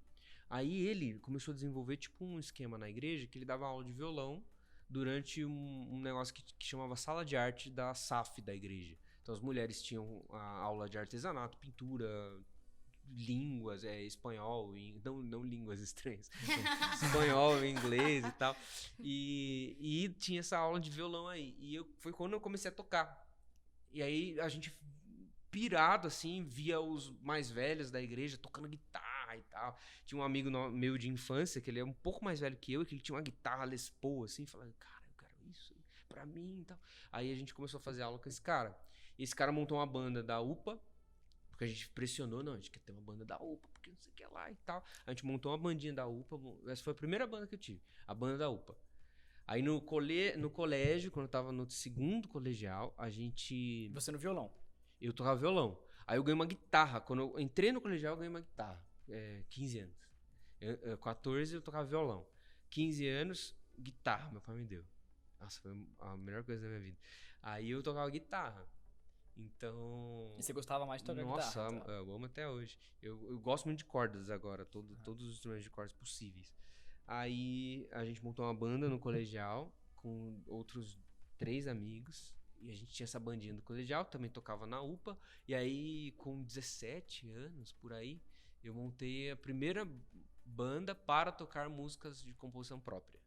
S3: Aí ele começou a desenvolver, tipo, um esquema na igreja, que ele dava aula de violão, durante um negócio que chamava Sala de Arte da SAF da igreja. Então as mulheres tinham a aula de artesanato, pintura, línguas, espanhol, não línguas estranhas, espanhol, inglês e tal. E tinha essa aula de violão aí. Foi quando eu comecei a tocar. E aí a gente, pirado assim, via os mais velhos da igreja tocando guitarra e tal. Tinha um amigo meu de infância, que ele é um pouco mais velho que eu, que ele tinha uma guitarra Les Paul, assim, falando, cara, eu quero isso pra mim e tal. Aí a gente começou a fazer aula com esse cara. E esse cara montou uma banda da UPA, porque a gente pressionou, não, a gente quer ter uma banda da UPA, porque não sei o que lá e tal. A gente montou uma bandinha da UPA, essa foi a primeira banda que eu tive, a banda da UPA. Aí no colégio, quando eu tava no segundo colegial, a gente...
S2: Você no violão?
S3: Eu tocava violão. Aí eu ganhei uma guitarra. Quando eu entrei no colegial, eu ganhei uma guitarra. 15 anos. 14 eu tocava violão. 15 anos, guitarra, meu pai me deu. Nossa, foi a melhor coisa da minha vida. Aí eu tocava guitarra. Então...
S2: E você gostava mais de tocar guitarra?
S3: Nossa, eu amo até hoje. Eu gosto muito de cordas agora, todos os instrumentos de cordas possíveis. Aí a gente montou uma banda no colegial com outros 3 amigos. E a gente tinha essa bandinha do colegial, também tocava na UPA. E aí, com 17 anos, por aí, eu montei a primeira banda para tocar músicas de composição própria.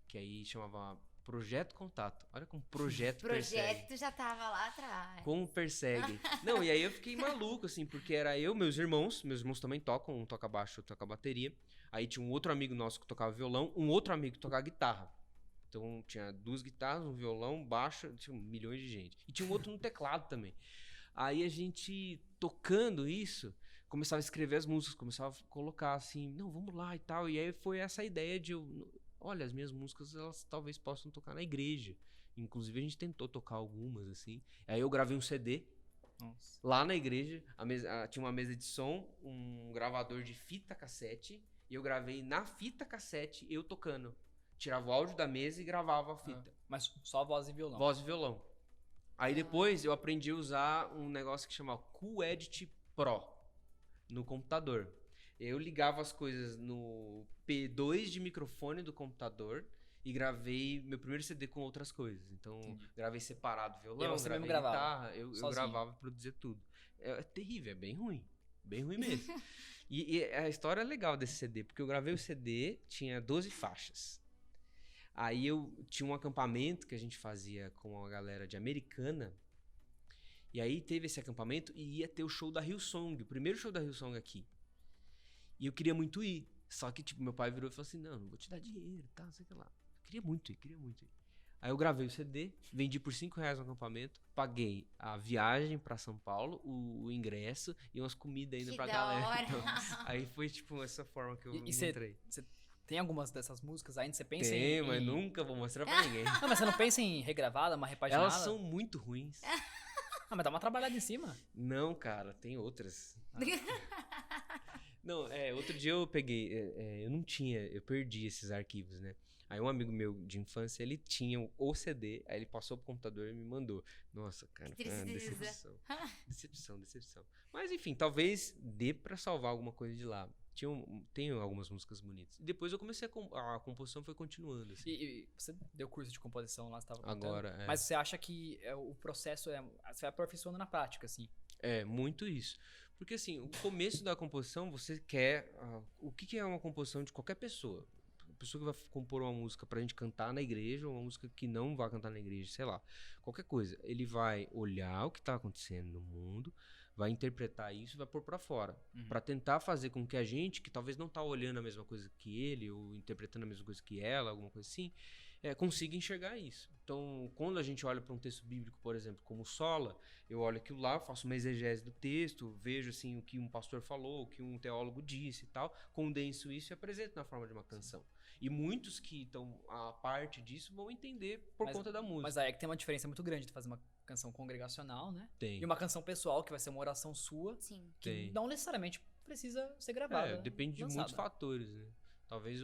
S3: Que aí chamava Projeto Contato. Olha como projeto persegue.
S1: Projeto já tava lá atrás.
S3: Como persegue. Não, e aí eu fiquei maluco, assim, porque era eu, meus irmãos também tocam, um toca baixo, outro toca bateria. Aí tinha um outro amigo nosso que tocava violão, um outro amigo que tocava guitarra. Então tinha 2 guitarras, um violão, baixo, tinha milhões de gente. E tinha um outro no teclado também. Aí a gente, tocando isso, começava a escrever as músicas, começava a colocar assim, não, vamos lá e tal. E aí foi essa ideia de olha, as minhas músicas, elas talvez possam tocar na igreja. Inclusive, a gente tentou tocar algumas, assim. Aí eu gravei um CD.
S2: Nossa.
S3: Lá na igreja. Tinha uma mesa de som, um gravador de fita cassete. E eu gravei na fita cassete, eu tocando. Tirava o áudio da mesa e gravava a fita.
S2: Mas só voz e violão.
S3: Voz e violão. Aí depois eu aprendi a usar um negócio que chama QEdit Pro no computador. Eu ligava as coisas no P2 de microfone do computador e gravei meu primeiro CD com outras coisas. Então, gravei separado violão,
S2: E você
S3: gravei
S2: mesmo gravava?
S3: guitarra, eu gravava e produzia tudo. É terrível, é bem ruim. Bem ruim mesmo. E a história é legal desse CD, porque eu gravei o CD, tinha 12 faixas. Aí eu tinha um acampamento que a gente fazia com a galera de Americana. E aí teve esse acampamento e ia ter o show da Hillsong, o primeiro show da Hillsong aqui. E eu queria muito ir. Só que, tipo, meu pai virou e falou assim, não vou te dar dinheiro, tá, não sei o que lá. Eu queria muito ir. Aí eu gravei o CD, vendi por R$5 no acampamento, paguei a viagem pra São Paulo, o ingresso e umas comidas ainda pra galera.
S1: Hora.
S3: Então, aí foi, tipo, essa forma que eu
S2: E
S3: encontrei.
S2: você tem algumas dessas músicas ainda? Você pensa
S3: Tem, mas nunca vou mostrar pra ninguém.
S2: Não, mas você não pensa em regravada, uma repaginada?
S3: Elas são muito ruins.
S2: Ah, mas dá uma trabalhada em cima.
S3: Não, cara, tem outras. Não, outro dia eu peguei, eu perdi esses arquivos, né? Aí um amigo meu de infância, ele tinha o CD, aí ele passou pro computador e me mandou. Nossa, cara,
S1: Que
S3: foi uma
S1: tristeza.
S3: decepção. Mas enfim, talvez dê pra salvar alguma coisa de lá. Tem algumas músicas bonitas. E depois eu comecei a composição foi continuando, assim.
S2: E você deu curso de composição lá, você tava contando.
S3: Agora,
S2: Mas você acha que o processo você vai aperfeiçoando na prática, assim?
S3: É, muito isso. Porque assim, o começo da composição, você quer... o que é uma composição de qualquer pessoa? A pessoa que vai compor uma música pra gente cantar na igreja, ou uma música que não vai cantar na igreja, sei lá. Qualquer coisa. Ele vai olhar o que tá acontecendo no mundo, vai interpretar isso e vai pôr pra fora. Pra tentar fazer com que a gente, que talvez não tá olhando a mesma coisa que ele, ou interpretando a mesma coisa que ela, alguma coisa assim, consiga enxergar isso. Então, quando a gente olha para um texto bíblico, por exemplo, como Sola, eu olho aquilo lá, faço uma exegese do texto, vejo assim o que um pastor falou, o que um teólogo disse e tal, condenso isso e apresento na forma de uma canção. E muitos que estão a parte disso vão entender por conta da música.
S2: Mas aí é que tem uma diferença muito grande de fazer uma canção congregacional, né?
S3: Tem.
S2: E uma canção pessoal, que vai ser uma oração sua,
S1: Sim.
S2: que
S3: Tem.
S2: não necessariamente precisa ser gravada.
S3: Depende de
S2: lançada.
S3: muitos fatores, né? Talvez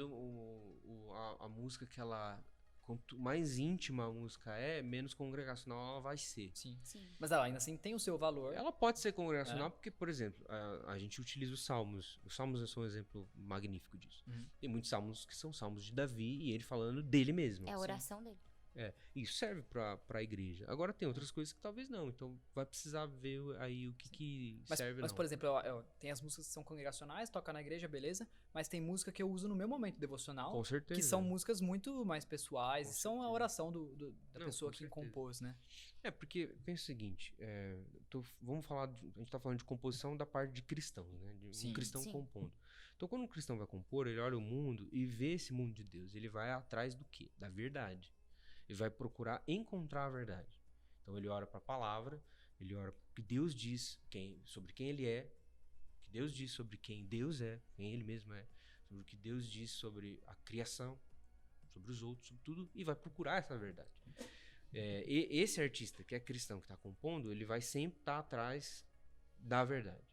S3: a música que ela... Quanto mais íntima a música menos congregacional ela vai ser.
S2: Sim.
S1: Sim.
S2: Mas ela ainda assim tem o seu valor.
S3: Ela pode ser congregacional porque, por exemplo, a gente utiliza os salmos. Os salmos são um exemplo magnífico disso. Tem muitos salmos que são salmos de Davi e ele falando dele mesmo.
S1: É a oração dele.
S3: Isso serve pra igreja. Agora tem outras coisas que talvez não. Então vai precisar ver aí o que serve
S2: Mas
S3: não.
S2: por exemplo, tem as músicas que são congregacionais, toca na igreja, beleza. Mas tem música que eu uso no meu momento devocional.
S3: Com certeza.
S2: Que são músicas muito mais pessoais.
S3: Com
S2: E são a
S3: certeza.
S2: oração da
S3: Não,
S2: pessoa
S3: com
S2: que
S3: certeza.
S2: compôs, né?
S3: Porque pensa o seguinte, vamos falar, a gente tá falando de composição da parte de cristãos, né? De
S2: Sim.
S3: um cristão
S1: Sim.
S3: compondo. Então quando um cristão vai compor, ele olha o mundo e vê esse mundo de Deus. Ele vai atrás do quê? Da verdade. Ele vai procurar encontrar a verdade. Então ele ora para a palavra, ele ora para o que Deus diz sobre quem ele é, o que Deus diz sobre quem Deus é, quem ele mesmo é, sobre o que Deus diz sobre a criação, sobre os outros, sobre tudo, e vai procurar essa verdade. E esse artista que é cristão, que está compondo, ele vai sempre estar atrás da verdade.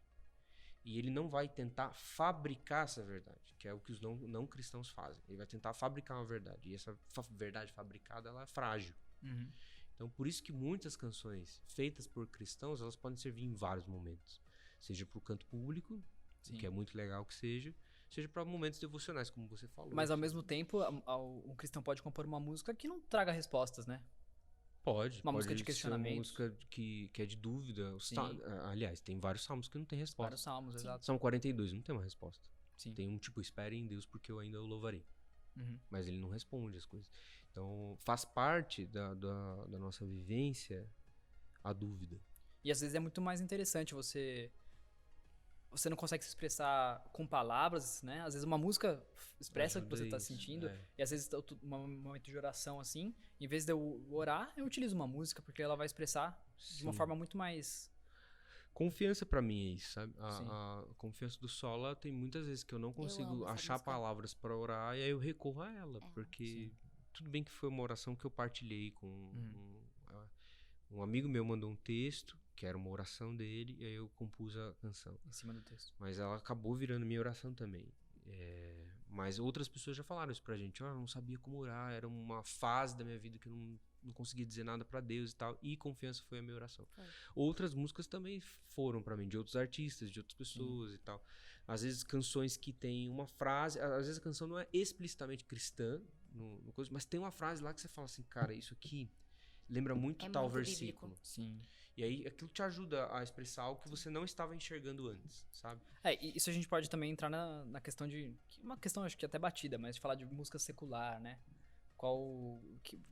S3: E ele não vai tentar fabricar essa verdade, que é o que os não cristãos fazem. Ele vai tentar fabricar uma verdade. E essa verdade fabricada, ela é frágil. Então, por isso que muitas canções feitas por cristãos, elas podem servir em vários momentos. Seja para o canto público,
S2: Sim.
S3: que é muito legal que seja para momentos devocionais, como você falou.
S2: Mas ao mesmo tempo, um cristão pode compor uma música que não traga respostas, né?
S3: Pode.
S2: Uma música de
S3: ser
S2: questionamento.
S3: Uma música que é de dúvida.
S2: Sim.
S3: Aliás, tem vários salmos que não tem resposta.
S2: Vários salmos, exato.
S3: Salmo 42 não tem uma resposta.
S2: Sim.
S3: Tem um tipo, espere em Deus porque eu ainda o louvarei. Mas ele não responde as coisas. Então, faz parte da nossa vivência a dúvida.
S2: E às vezes é muito mais interessante você não consegue se expressar com palavras, né? Às vezes uma música expressa o que
S3: Ajuda
S2: você tá
S3: isso,
S2: sentindo.
S3: é.
S2: E às vezes um momento de oração assim, em vez de eu orar, eu utilizo uma música, porque ela vai expressar de uma
S3: Sim.
S2: forma muito mais...
S3: Confiança pra mim é isso, sabe?
S2: Sim.
S3: A confiança do Sola tem muitas vezes que eu não consigo
S1: amo essa
S3: achar
S1: música.
S3: palavras pra orar e aí eu recorro a ela,
S1: É,
S3: porque tudo bem que foi uma oração que eu partilhei com
S2: Uhum.
S3: um amigo meu mandou um texto, que era uma oração dele, e aí eu compus a canção.
S2: Em cima do texto.
S3: Mas ela acabou virando minha oração também. Mas outras pessoas já falaram isso pra gente. Eu não sabia como orar, era uma fase da minha vida que eu não conseguia dizer nada pra Deus e tal. E confiança foi a minha oração.
S1: Foi.
S3: Outras músicas também foram pra mim, de outros artistas, de outras pessoas e tal. Às vezes canções que tem uma frase, às vezes a canção não é explicitamente cristã, no coisa, mas tem uma frase lá que você fala assim, cara, isso aqui lembra muito
S1: É
S3: tal
S1: muito
S3: versículo.
S1: bíblico.
S2: Sim.
S3: E aí aquilo te ajuda a expressar algo que você não estava enxergando antes, sabe?
S2: E isso a gente pode também entrar na questão de... Uma questão acho que até batida, mas de falar de música secular, né? Qual...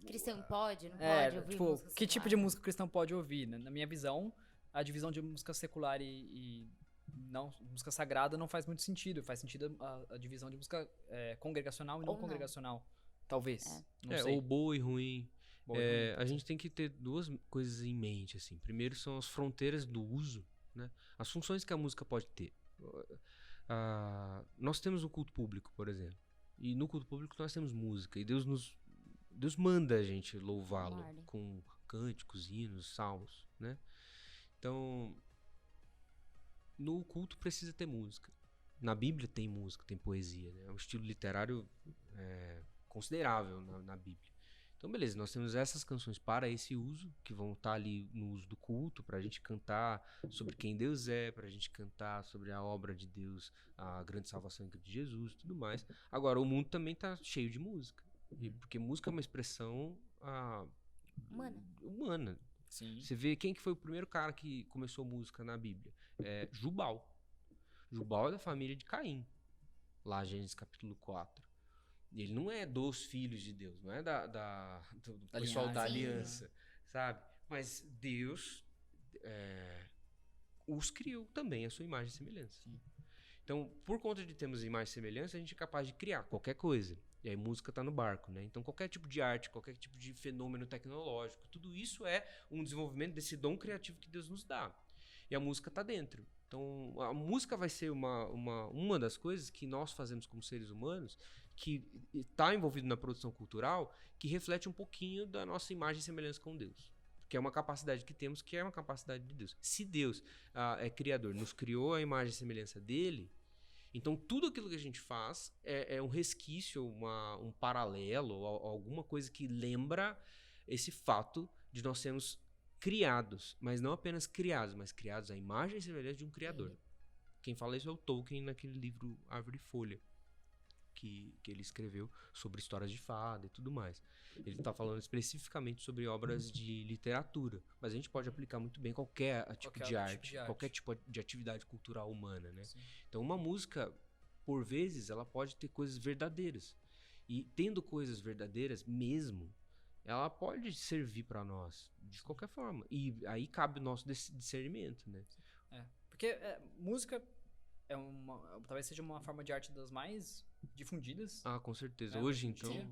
S1: Cristão pode, não
S2: É,
S1: pode ouvir
S2: tipo,
S1: música
S2: que tipo
S1: secular?
S2: de música o cristão pode ouvir, né? Na minha visão, a divisão de música secular e não, música sagrada não faz muito sentido. Faz sentido a divisão de música congregacional e não
S1: Ou não.
S2: congregacional. Talvez. Não sei.
S3: Ou boa e ruim.
S2: Boa e ruim,
S3: A
S2: pode
S3: gente
S2: ser.
S3: tem que ter duas coisas em mente, assim. Primeiro são as fronteiras do uso, né? As funções que a música pode ter. Nós temos o culto público, por exemplo. E no culto público nós temos música. E Deus manda a gente louvá-lo
S1: Guarda.
S3: com cânticos, hinos, salmos, né? Então, no culto precisa ter música. Na Bíblia tem música, tem poesia, né? É um estilo literário considerável na Bíblia. Então, beleza, nós temos essas canções para esse uso, que vão estar ali no uso do culto, para a gente cantar sobre quem Deus é, para a gente cantar sobre a obra de Deus, a grande salvação em Cristo Jesus e tudo mais. Agora, o mundo também está cheio de música, porque música é uma expressão humana.
S2: Sim.
S3: Você vê quem que foi o primeiro cara que começou música na Bíblia? Jubal. Jubal é da família de Caim, lá Gênesis capítulo 4. Ele não é dos filhos de Deus, não é do pessoal da aliança, sabe? Mas Deus os criou também, a sua imagem e semelhança.
S2: Sim.
S3: Então, por conta de termos imagem e semelhança, a gente é capaz de criar qualquer coisa. E aí música tá no barco, né? Então, qualquer tipo de arte, qualquer tipo de fenômeno tecnológico, tudo isso é um desenvolvimento desse dom criativo que Deus nos dá. E a música tá dentro. Então, a música vai ser uma das coisas que nós fazemos como seres humanos, que está envolvido na produção cultural, que reflete um pouquinho da nossa imagem e semelhança com Deus. Que é uma capacidade que temos, que é uma capacidade de Deus. Se Deus é criador, nos criou a imagem e semelhança dele, então tudo aquilo que a gente faz é um resquício, um paralelo, ou alguma coisa que lembra esse fato de nós sermos criados, mas não apenas criados, mas criados à imagem e semelhança de um criador. Quem fala isso é o Tolkien naquele livro Árvore e Folha, que ele escreveu sobre histórias de fada e tudo mais. Ele está falando especificamente sobre obras de literatura, mas a gente pode aplicar muito bem qualquer tipo de arte, qualquer tipo de atividade cultural humana, né?
S2: Sim.
S3: Então, uma música, por vezes, ela pode ter coisas verdadeiras. E tendo coisas verdadeiras mesmo, ela pode servir para nós de qualquer forma. E aí cabe o nosso discernimento, né?
S2: Porque música talvez seja uma forma de arte das mais difundidas.
S3: Com certeza.
S2: Né,
S3: Hoje,
S2: em
S3: então...
S2: dia.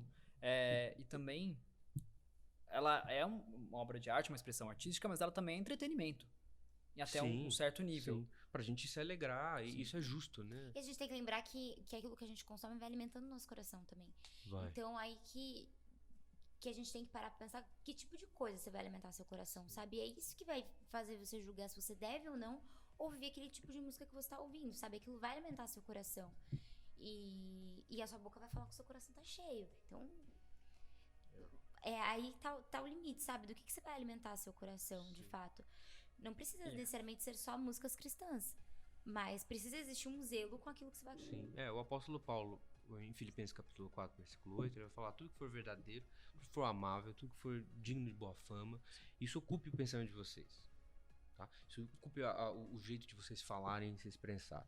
S2: E também, ela é uma obra de arte, uma expressão artística, mas ela também é entretenimento. E até um certo nível.
S3: Sim. Pra gente se alegrar,
S2: Sim.
S3: e isso é justo, né?
S1: E a gente tem que lembrar que aquilo que a gente consome vai alimentando o nosso coração também.
S3: Vai.
S1: Então, aí que a gente tem que parar pra pensar que tipo de coisa você vai alimentar seu coração, sabe? E é isso que vai fazer você julgar se você deve ou não ouvir aquele tipo de música que você tá ouvindo, sabe? Aquilo vai alimentar seu coração. E a sua boca vai falar que o seu coração tá cheio. Então, aí tá o limite, sabe? Do que você vai alimentar seu coração, de fato. Não precisa necessariamente ser só músicas cristãs, mas precisa existir um zelo com aquilo que você vai...
S3: Sim. O apóstolo Paulo, em Filipenses capítulo 4, versículo 8, ele vai falar: tudo que for verdadeiro, tudo que for amável, tudo que for digno de boa fama, isso ocupe o pensamento de vocês. Tá? Isso ocupe o jeito de vocês falarem, se expressar.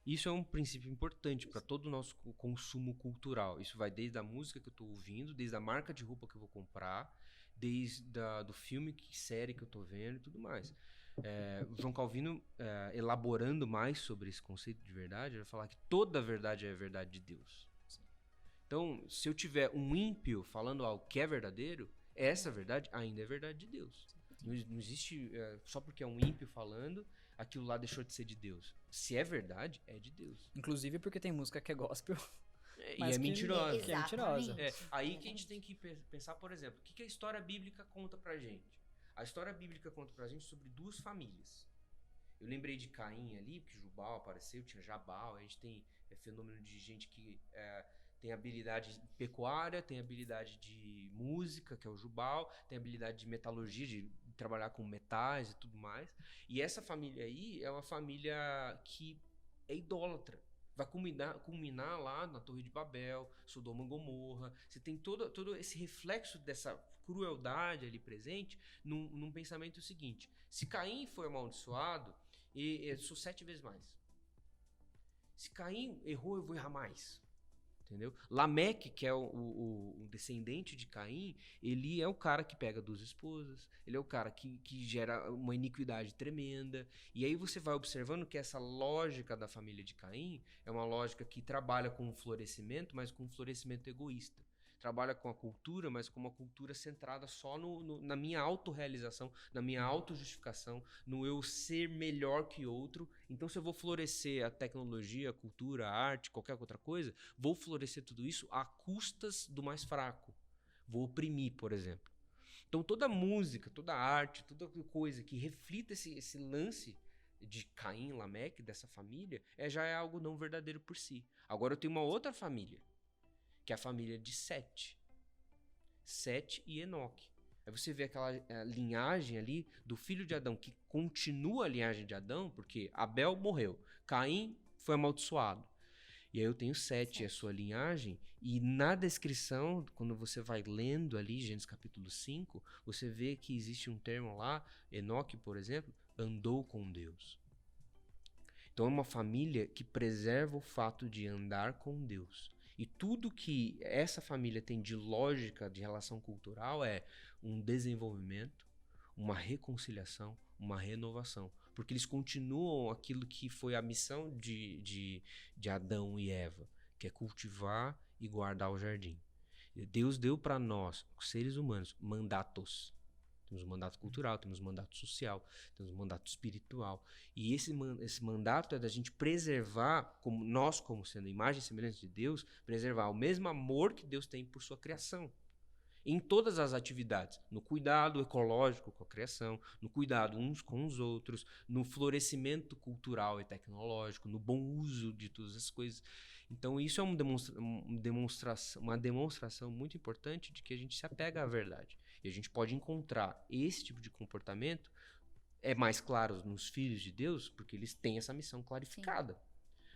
S3: Isso é um princípio importante para todo o nosso consumo cultural. Isso vai desde a música que eu estou ouvindo, desde a marca de roupa que eu vou comprar, do filme, série que eu estou vendo e tudo mais. O João Calvino, elaborando mais sobre esse conceito de verdade, vai falar que toda verdade é a verdade de Deus. Então, se eu tiver um ímpio falando algo que é verdadeiro, essa verdade ainda é verdade de Deus. Não existe, só porque é um ímpio falando, aquilo lá deixou de ser de Deus. Se é verdade, é de Deus.
S2: Inclusive porque tem música que é gospel.
S3: E
S2: Mas
S3: é mentirosa.
S2: Que é mentirosa.
S3: Aí que a gente tem que pensar, por exemplo, o que a história bíblica conta pra gente? A história bíblica conta pra gente sobre duas famílias. Eu lembrei de Caim ali, porque Jubal apareceu, tinha Jabal, a gente tem fenômeno de gente que tem habilidade pecuária, tem habilidade de música, que é o Jubal, tem habilidade de metalurgia, de trabalhar com metais e tudo mais. E essa família aí é uma família que é idólatra. Vai culminar lá na Torre de Babel, Sodoma e Gomorra. Você tem todo esse reflexo dessa crueldade ali presente num pensamento seguinte: se Caim foi amaldiçoado, eu sou 7 vezes mais. Se Caim errou, eu vou errar mais. Entendeu? Lameque, que é o descendente de Caim, ele é o cara que pega 2 esposas, ele é o cara que gera uma iniquidade tremenda. E aí você vai observando que essa lógica da família de Caim é uma lógica que trabalha com o florescimento, mas com um florescimento egoísta. Trabalha com a cultura, mas com uma cultura centrada só na minha autorrealização, na minha autojustificação, no eu ser melhor que outro. Então, se eu vou florescer a tecnologia, a cultura, a arte, qualquer outra coisa, vou florescer tudo isso a custas do mais fraco. Vou oprimir, por exemplo. Então, toda música, toda arte, toda coisa que reflita esse lance de Caim, Lameque, dessa família, já é algo não verdadeiro por si. Agora, eu tenho uma outra família, que é a família de Sete e Enoque. Aí você vê aquela linhagem ali do filho de Adão, que continua a linhagem de Adão, porque Abel morreu, Caim foi amaldiçoado. E aí eu tenho Sete, a sua linhagem, e na descrição, quando você vai lendo ali, Gênesis capítulo 5, você vê que existe um termo lá, Enoque, por exemplo, andou com Deus. Então é uma família que preserva o fato de andar com Deus. E tudo que essa família tem de lógica de relação cultural é um desenvolvimento, uma reconciliação, uma renovação. Porque eles continuam aquilo que foi a missão de Adão e Eva, que é cultivar e guardar o jardim. Deus deu para nós, seres humanos, mandatos. Temos um mandato cultural, temos um mandato social, temos um mandato espiritual. E esse mandato é da gente preservar, como sendo imagem e semelhança de Deus, preservar o mesmo amor que Deus tem por sua criação. Em todas as atividades, no cuidado ecológico com a criação, no cuidado uns com os outros, no florescimento cultural e tecnológico, no bom uso de todas as coisas. Então isso é uma demonstração muito importante de que a gente se apega à verdade. E a gente pode encontrar esse tipo de comportamento, é mais claro nos filhos de Deus, porque eles têm essa missão clarificada. Sim.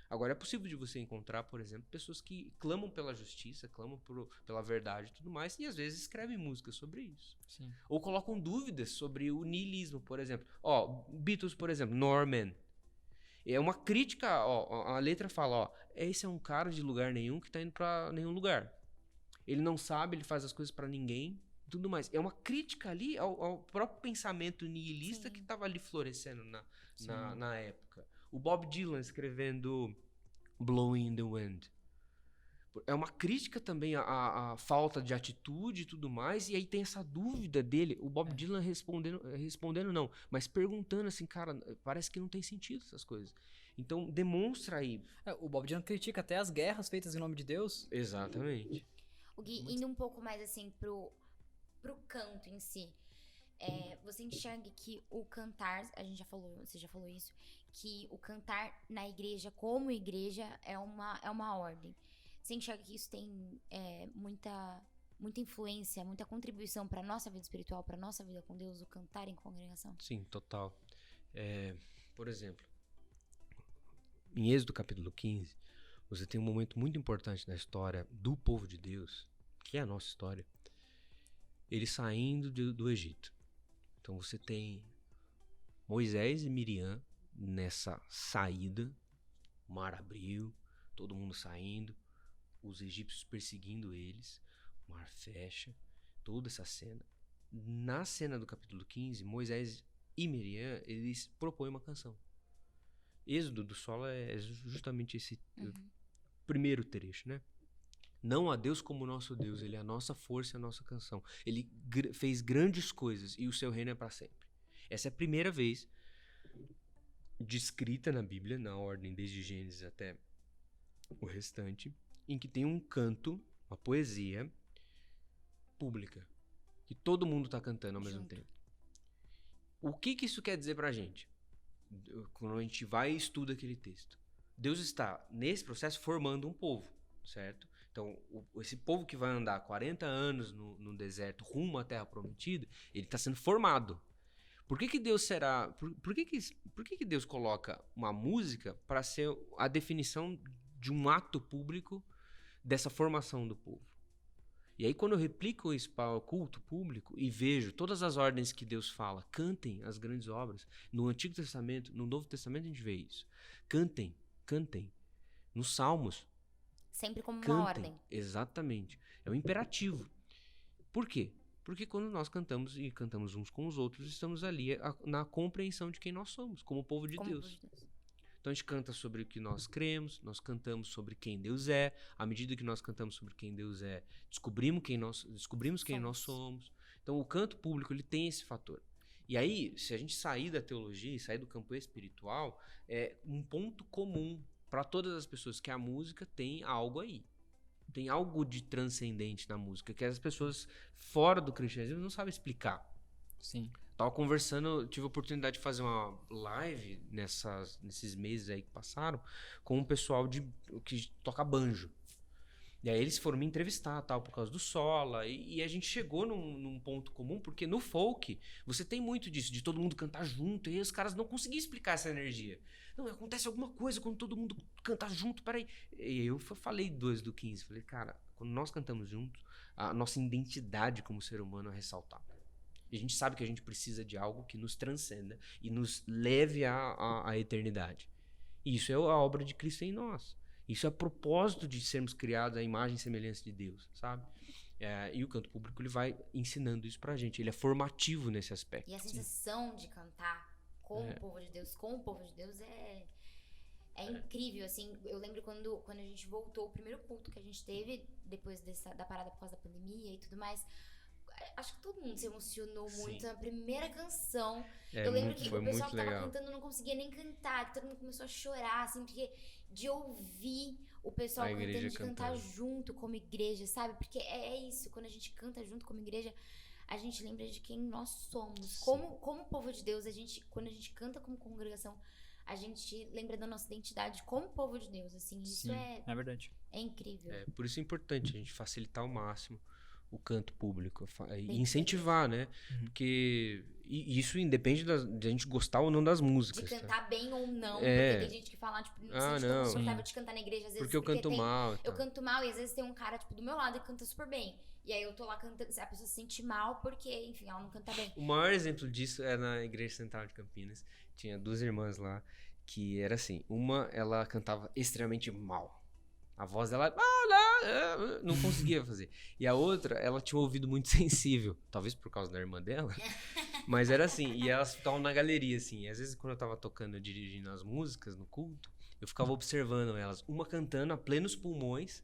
S3: Agora, é possível de você encontrar, por exemplo, pessoas que clamam pela justiça, clamam pela verdade e tudo mais, e às vezes escrevem músicas sobre isso.
S2: Sim.
S3: Ou colocam dúvidas sobre o niilismo, por exemplo. Beatles, por exemplo, Norman. É uma crítica, a letra fala, esse é um cara de lugar nenhum que tá indo pra nenhum lugar. Ele não sabe, ele faz as coisas pra ninguém, tudo mais. É uma crítica ali ao próprio pensamento nihilista. Sim. Que estava ali florescendo na época. O Bob Dylan escrevendo Blowing in the Wind. É uma crítica também à falta de atitude e tudo mais. E aí tem essa dúvida dele. O Bob Dylan respondendo não, mas perguntando assim, cara, parece que não tem sentido essas coisas. Então demonstra aí.
S2: O Bob Dylan critica até as guerras feitas em nome de Deus.
S3: Exatamente.
S1: O Gui, indo um pouco mais assim pro canto em si, você enxerga que o cantar, você já falou isso, que o cantar na igreja como igreja é uma ordem. Você enxerga que isso tem muita influência, muita contribuição para nossa vida espiritual, para nossa vida com Deus, o cantar em congregação?
S3: Sim, total. Por exemplo, em Êxodo capítulo 15, você tem um momento muito importante na história do povo de Deus, que é a nossa história, eles saindo do Egito. Então você tem Moisés e Miriam nessa saída, O mar abriu, todo mundo saindo, os egípcios perseguindo eles, o mar fecha, toda essa cena. Na cena do capítulo 15, Moisés e Miriam, eles propõem uma canção. Êxodo do Solo é justamente esse primeiro trecho, né? Não há Deus como o nosso Deus, ele é a nossa força e a nossa canção. Ele fez grandes coisas e o seu reino é para sempre. Essa é a primeira vez descrita na Bíblia, na ordem desde Gênesis até o restante, em que tem um canto, uma poesia pública, que todo mundo está cantando ao mesmo tempo. O que isso quer dizer pra gente? Quando a gente vai e estuda aquele texto. Deus está, nesse processo, formando um povo, certo? Então, esse povo que vai andar 40 anos no deserto rumo à Terra Prometida, ele está sendo formado. Por que Deus será... Por que Deus coloca uma música para ser a definição de um ato público dessa formação do povo? E aí, quando eu replico isso para o culto público e vejo todas as ordens que Deus fala, cantem as grandes obras. No Antigo Testamento, no Novo Testamento a gente vê isso. Cantem, cantem. Nos Salmos.
S1: Sempre como
S3: cantem.
S1: Uma ordem.
S3: Exatamente. É um imperativo. Por quê? Porque quando nós cantamos e cantamos uns com os outros, estamos ali na compreensão de quem nós somos, como povo de Deus. Então a gente canta sobre o que nós cremos, nós cantamos sobre quem Deus é. À medida que nós cantamos sobre quem Deus é, descobrimos quem nós somos. Então o canto público ele tem esse fator. E aí, se a gente sair da teologia e sair do campo espiritual, é um ponto comum para todas as pessoas que a música tem algo aí. Tem algo de transcendente na música, que as pessoas fora do cristianismo não sabem explicar.
S2: Sim.
S3: Tava conversando, tive a oportunidade de fazer uma live nesses meses aí que passaram com um pessoal que toca banjo. E aí eles foram me entrevistar, tal, por causa do Sola. E a gente chegou num ponto comum, porque no folk você tem muito disso, de todo mundo cantar junto. E aí os caras não conseguiam explicar essa energia. Não, acontece alguma coisa quando todo mundo canta junto, peraí. E eu falei do 15, falei, cara, quando nós cantamos juntos, a nossa identidade como ser humano é ressaltada. E a gente sabe que a gente precisa de algo que nos transcenda e nos leve à eternidade. E isso é a obra de Cristo em nós. Isso é o propósito de sermos criados à imagem e semelhança de Deus, sabe? E o canto público ele vai ensinando isso pra gente. Ele é formativo nesse aspecto.
S1: E a sensação de cantar com o povo de Deus, é incrível, assim. Eu lembro quando a gente voltou, o primeiro culto que a gente teve, depois da parada por causa da pandemia e tudo mais... Acho que todo mundo se emocionou muito na primeira canção. Eu lembro que o pessoal que tava cantando não conseguia nem cantar, que todo mundo começou a chorar, assim, porque de ouvir o pessoal cantando, de cantar junto como igreja, sabe? Porque é isso, quando a gente canta junto como igreja, a gente lembra de quem nós somos. Como povo de Deus, quando a gente canta como congregação, a gente lembra da nossa identidade como povo de Deus, assim. Isso
S2: é verdade.
S1: É incrível.
S3: Por isso é importante a gente facilitar ao máximo o canto público e incentivar, né? Porque isso independe de a gente gostar ou não das músicas.
S1: De cantar bem ou não, porque tem gente que fala, tipo, não se sente confortável de cantar na igreja, às vezes.
S3: Porque eu canto mal.
S1: Eu canto mal e às vezes tem um cara, tipo, do meu lado que canta super bem. E aí eu tô lá cantando, a pessoa se sente mal porque, enfim, ela não canta bem.
S3: O maior exemplo disso é na Igreja Central de Campinas. Tinha duas irmãs lá que era assim, uma ela cantava extremamente mal. A voz dela não conseguia fazer. E a outra, ela tinha um ouvido muito sensível. Talvez por causa da irmã dela. Mas era assim. E elas ficavam na galeria, assim. E às vezes, quando eu tava tocando, dirigindo as músicas no culto, eu ficava observando elas. Uma cantando a plenos pulmões.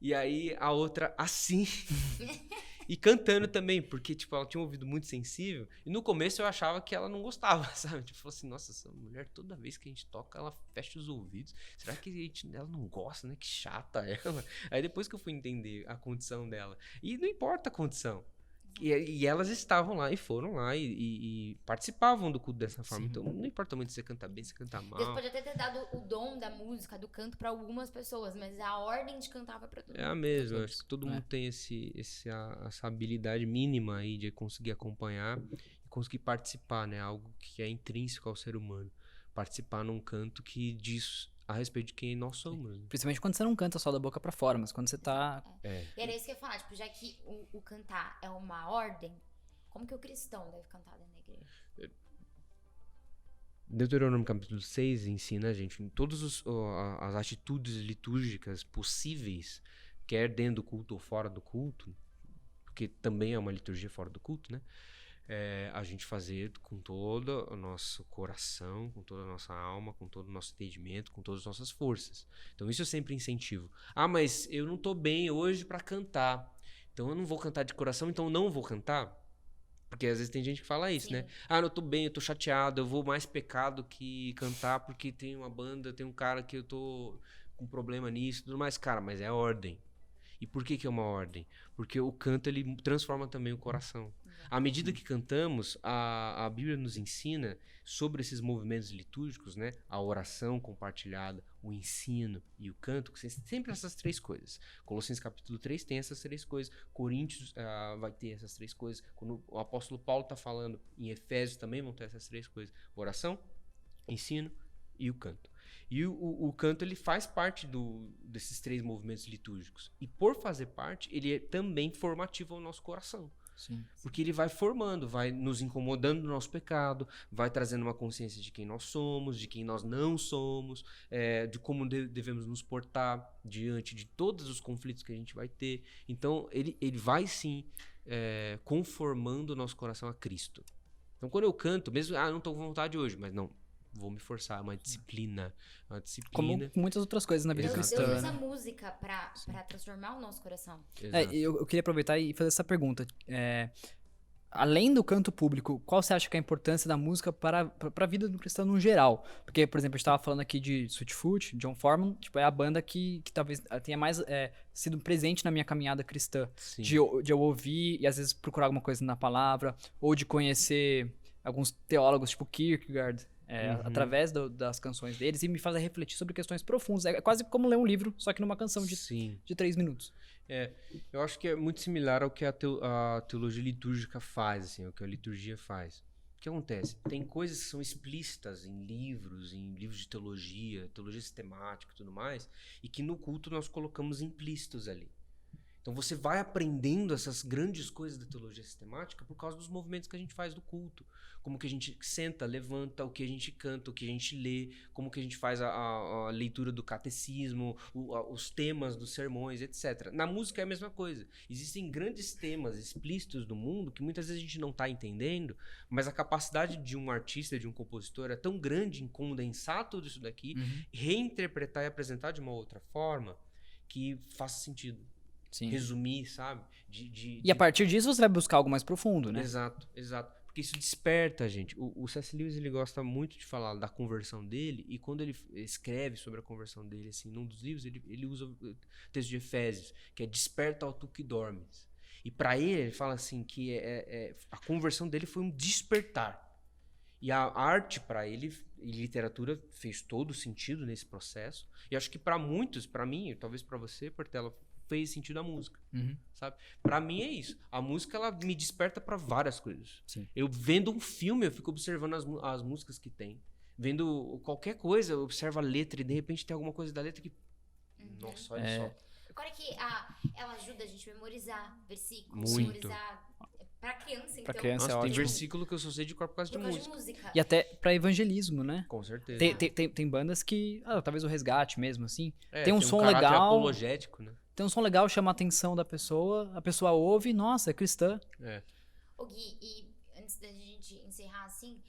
S3: E aí, a outra assim. E cantando também, porque, tipo, ela tinha um ouvido muito sensível. E no começo eu achava que ela não gostava, sabe? Tipo, falou assim, nossa, essa mulher, toda vez que a gente toca, ela fecha os ouvidos. Será que ela não gosta, né? Que chata ela. Aí depois que eu fui entender a condição dela. E não importa a condição. E elas estavam lá e foram lá e participavam do culto dessa forma. Sim. Então não importa muito se você canta bem, se você canta mal.
S1: Deus pode até ter dado o dom da música, do canto pra algumas pessoas, mas a ordem de cantar vai pra todo mundo.
S3: É a mesma, acho que todo mundo tem essa habilidade mínima aí de conseguir acompanhar e conseguir participar, né? Algo que é intrínseco ao ser humano. Participar num canto que diz a respeito de quem nós somos. Né?
S2: Principalmente quando você não canta só da boca pra fora, mas quando você tá...
S1: E era isso que eu ia falar, tipo, já que o cantar é uma ordem, como que o cristão deve cantar dentro da igreja?
S3: Deuteronômio capítulo 6 ensina a gente em todas as atitudes litúrgicas possíveis, quer dentro do culto ou fora do culto, porque também é uma liturgia fora do culto, né? A gente fazer com todo o nosso coração, com toda a nossa alma, com todo o nosso entendimento, com todas as nossas forças. Então isso eu sempre incentivo. Mas eu não tô bem hoje para cantar, então eu não vou cantar de coração, então eu não vou cantar. Porque às vezes tem gente que fala isso, né? Não tô bem, eu tô chateado, eu vou mais pecar do que cantar porque tem uma banda, tem um cara que eu tô com problema nisso e tudo mais. Cara, mas é ordem. E por que é uma ordem? Porque o canto, ele transforma também o coração. À medida que cantamos, a Bíblia nos ensina sobre esses movimentos litúrgicos, né? A oração compartilhada, o ensino e o canto, que sempre essas três coisas. Colossenses capítulo 3 tem essas três coisas. Coríntios vai ter essas três coisas. Quando o apóstolo Paulo está falando em Efésios, também vão ter essas três coisas. Oração, ensino e o canto. E o canto, ele faz parte desses três movimentos litúrgicos. E por fazer parte, ele é também formativo ao nosso coração.
S2: Sim.
S3: Porque ele vai formando, vai nos incomodando do nosso pecado, vai trazendo uma consciência de quem nós somos, de quem nós não somos, de como devemos nos portar diante de todos os conflitos que a gente vai ter. Então, ele vai sim conformando o nosso coração a Cristo. Então, quando eu canto, mesmo, não estou com vontade hoje, mas não, vou me forçar, é uma disciplina.
S2: Como muitas outras coisas na vida cristã.
S1: Deus usa a música pra transformar o nosso coração.
S2: Eu queria aproveitar e fazer essa pergunta. Além do canto público, qual você acha que é a importância da música para a vida do cristão no geral? Porque, por exemplo, a gente estava falando aqui de Sweetfoot, John Foreman, tipo, é a banda que talvez tenha mais sido presente na minha caminhada cristã. De eu ouvir e às vezes procurar alguma coisa na palavra, ou de conhecer alguns teólogos, tipo Kierkegaard, através das canções deles, e me fazer refletir sobre questões profundas. É quase como ler um livro, só que numa canção de 3 minutos.
S3: Eu acho que é muito similar ao que a teologia litúrgica faz, assim, ao que a liturgia faz. O que acontece? Tem coisas que são explícitas em livros de teologia sistemática e tudo mais, e que no culto nós colocamos implícitos ali. Então você vai aprendendo essas grandes coisas da teologia sistemática por causa dos movimentos que a gente faz do culto. Como que a gente senta, levanta, o que a gente canta, o que a gente lê, como que a gente faz a leitura do catecismo, os temas dos sermões, etc. Na música é a mesma coisa. Existem grandes temas explícitos do mundo que muitas vezes a gente não está entendendo, mas a capacidade de um artista, de um compositor é tão grande em condensar tudo isso daqui, reinterpretar e apresentar de uma outra forma que faça sentido.
S2: Sim.
S3: Resumir, sabe?
S2: E a partir disso você vai buscar algo mais profundo, né?
S3: Exato. Porque isso desperta a gente. O C.S. Lewis, ele gosta muito de falar da conversão dele, e quando ele escreve sobre a conversão dele, assim, num dos livros, ele usa o texto de Efésios, que é desperta ao tu que dormes. E para ele fala assim que a conversão dele foi um despertar. E a arte para ele, e literatura, fez todo sentido nesse processo. E acho que para muitos, para mim, talvez para você, Portela, fez sentido a música, sabe? Pra mim é isso. A música, ela me desperta pra várias coisas.
S2: Sim.
S3: Eu vendo um filme, eu fico observando as músicas que tem. Vendo qualquer coisa, eu observo a letra e de repente tem alguma coisa da letra que... Nossa, olha só.
S1: Agora que ela ajuda a gente a memorizar versículos,
S3: Muito.
S1: memorizar pra criança, então.
S2: Pra criança
S3: Nossa,
S2: é
S3: tem
S2: ótimo.
S3: versículo que eu só sei de cor por causa de música.
S2: E até pra evangelismo, né?
S3: Com certeza.
S2: Tem bandas que... talvez o Resgate mesmo, assim.
S3: Tem um som legal.
S2: Apologético, né? Tem um som legal, chama a atenção da pessoa, a pessoa ouve, nossa, é cristã.
S1: Ô Gui, e antes da gente encerrar assim,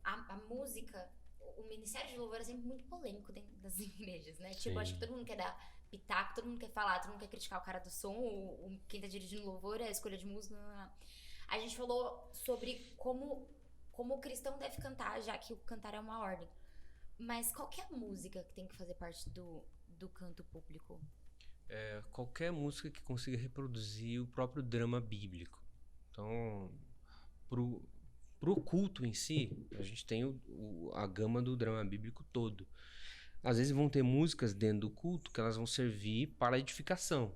S1: a música, o Ministério de Louvor é sempre muito polêmico dentro das igrejas, né? Tipo, acho que todo mundo quer dar pitaco, todo mundo quer falar, todo mundo quer criticar o cara do som, quem tá dirigindo louvor, a escolha de música. A gente falou sobre como o cristão deve cantar, já que o cantar é uma ordem. Mas qual que é a música que tem que fazer parte do canto público?
S3: Qualquer música que consiga reproduzir o próprio drama bíblico. Então, pro culto em si, a gente tem a gama do drama bíblico todo. Às vezes vão ter músicas dentro do culto que elas vão servir para a edificação.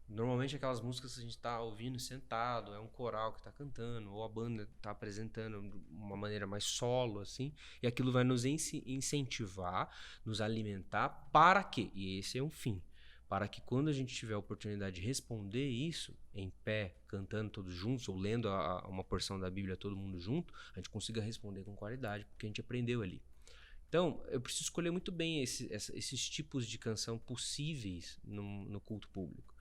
S3: Normalmente aquelas músicas que a gente está ouvindo sentado, é um coral que está cantando, ou a banda está apresentando de uma maneira mais solo, assim, e aquilo vai nos incentivar, nos alimentar, para quê? E esse é um fim. para que quando a gente tiver a oportunidade de responder isso em pé, cantando todos juntos, ou lendo uma porção da Bíblia todo mundo junto, a gente consiga responder com qualidade, porque a gente aprendeu ali. Então, eu preciso escolher muito bem esses tipos de canção possíveis no culto público.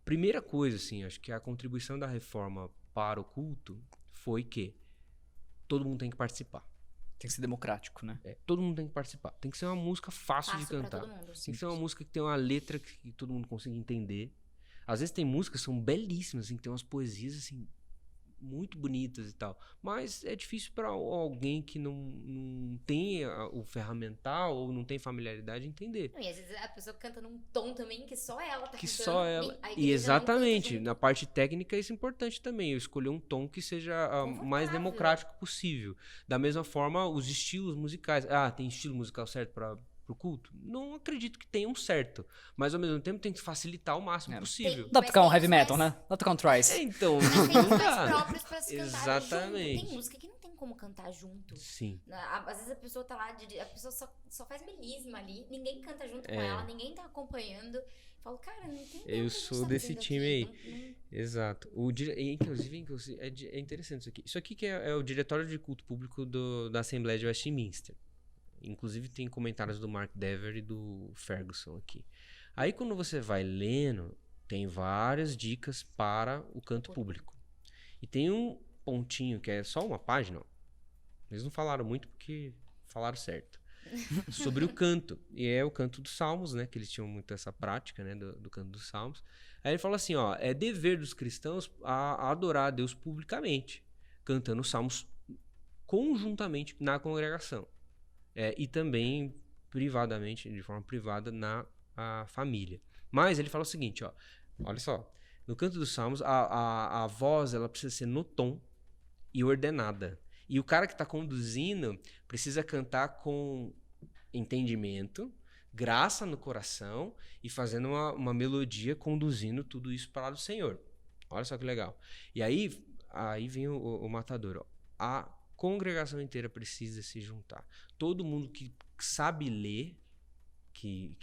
S3: Primeira coisa, assim, acho que a contribuição da reforma para o culto foi que todo mundo tem que participar.
S2: Tem que ser democrático, né?
S3: Todo mundo tem que participar. Tem que ser uma música fácil de
S1: Fácil pra
S3: cantar.
S1: todo mundo.
S3: Tem que ser uma música que tem uma letra que todo mundo consiga entender. Às vezes tem músicas que são belíssimas, assim, que tem umas poesias, assim, muito bonitas e tal. Mas é difícil para alguém que não tem o ferramental ou não tem familiaridade entender.
S1: Não, e às vezes a pessoa canta num tom também que só ela tá
S3: Que
S1: cantando.
S3: só ela.
S1: A igreja
S3: E
S1: não
S3: exatamente,
S1: canta junto.
S3: na parte técnica isso é importante também. Eu escolher um tom que seja mais
S1: Confortável.
S3: democrático possível. Da mesma forma, os estilos musicais. Ah, tem estilo musical certo para o culto? Não acredito que tenha um certo. Mas ao mesmo tempo tem que facilitar o máximo possível.
S1: Tem-
S2: Dá pra
S1: Mas
S2: tocar um
S1: tem
S2: heavy
S1: os
S2: metal,
S1: mais-
S2: né? Dá pra tocar um Thrice.
S3: Então,
S1: Mas tem
S3: não
S1: os mais
S3: dá.
S1: próprios pra se cantar junto.
S3: Exatamente.
S1: Tem música que não tem como cantar junto.
S3: Sim.
S1: Às vezes a pessoa tá lá, a pessoa só faz melisma ali, ninguém canta junto com
S3: É.
S1: ela, ninguém tá acompanhando. Eu falo, cara, não tem
S3: Eu sou desse time aí. Exato. Inclusive é interessante isso aqui. Isso aqui que é o Diretório de Culto Público da Assembleia de Westminster. Inclusive tem comentários do Mark Dever e do Ferguson aqui. Aí quando você vai lendo, tem várias dicas para o canto público. E tem um pontinho que é só uma página. Ó. Eles não falaram muito porque falaram certo. Sobre o canto. E é o canto dos salmos, né? Que eles tinham muito essa prática, né? Do canto dos salmos. Aí ele fala assim, ó. É dever dos cristãos a adorar a Deus publicamente. Cantando os salmos conjuntamente na congregação. E também privadamente, de forma privada, na família. Mas ele fala o seguinte, ó. Olha só. No canto dos salmos, a voz ela precisa ser no tom e ordenada. E o cara que está conduzindo precisa cantar com entendimento, graça no coração e fazendo uma melodia conduzindo tudo isso para o Senhor. Olha só que legal. E aí vem o matador. Ó. A congregação inteira precisa se juntar. Todo mundo que sabe ler, que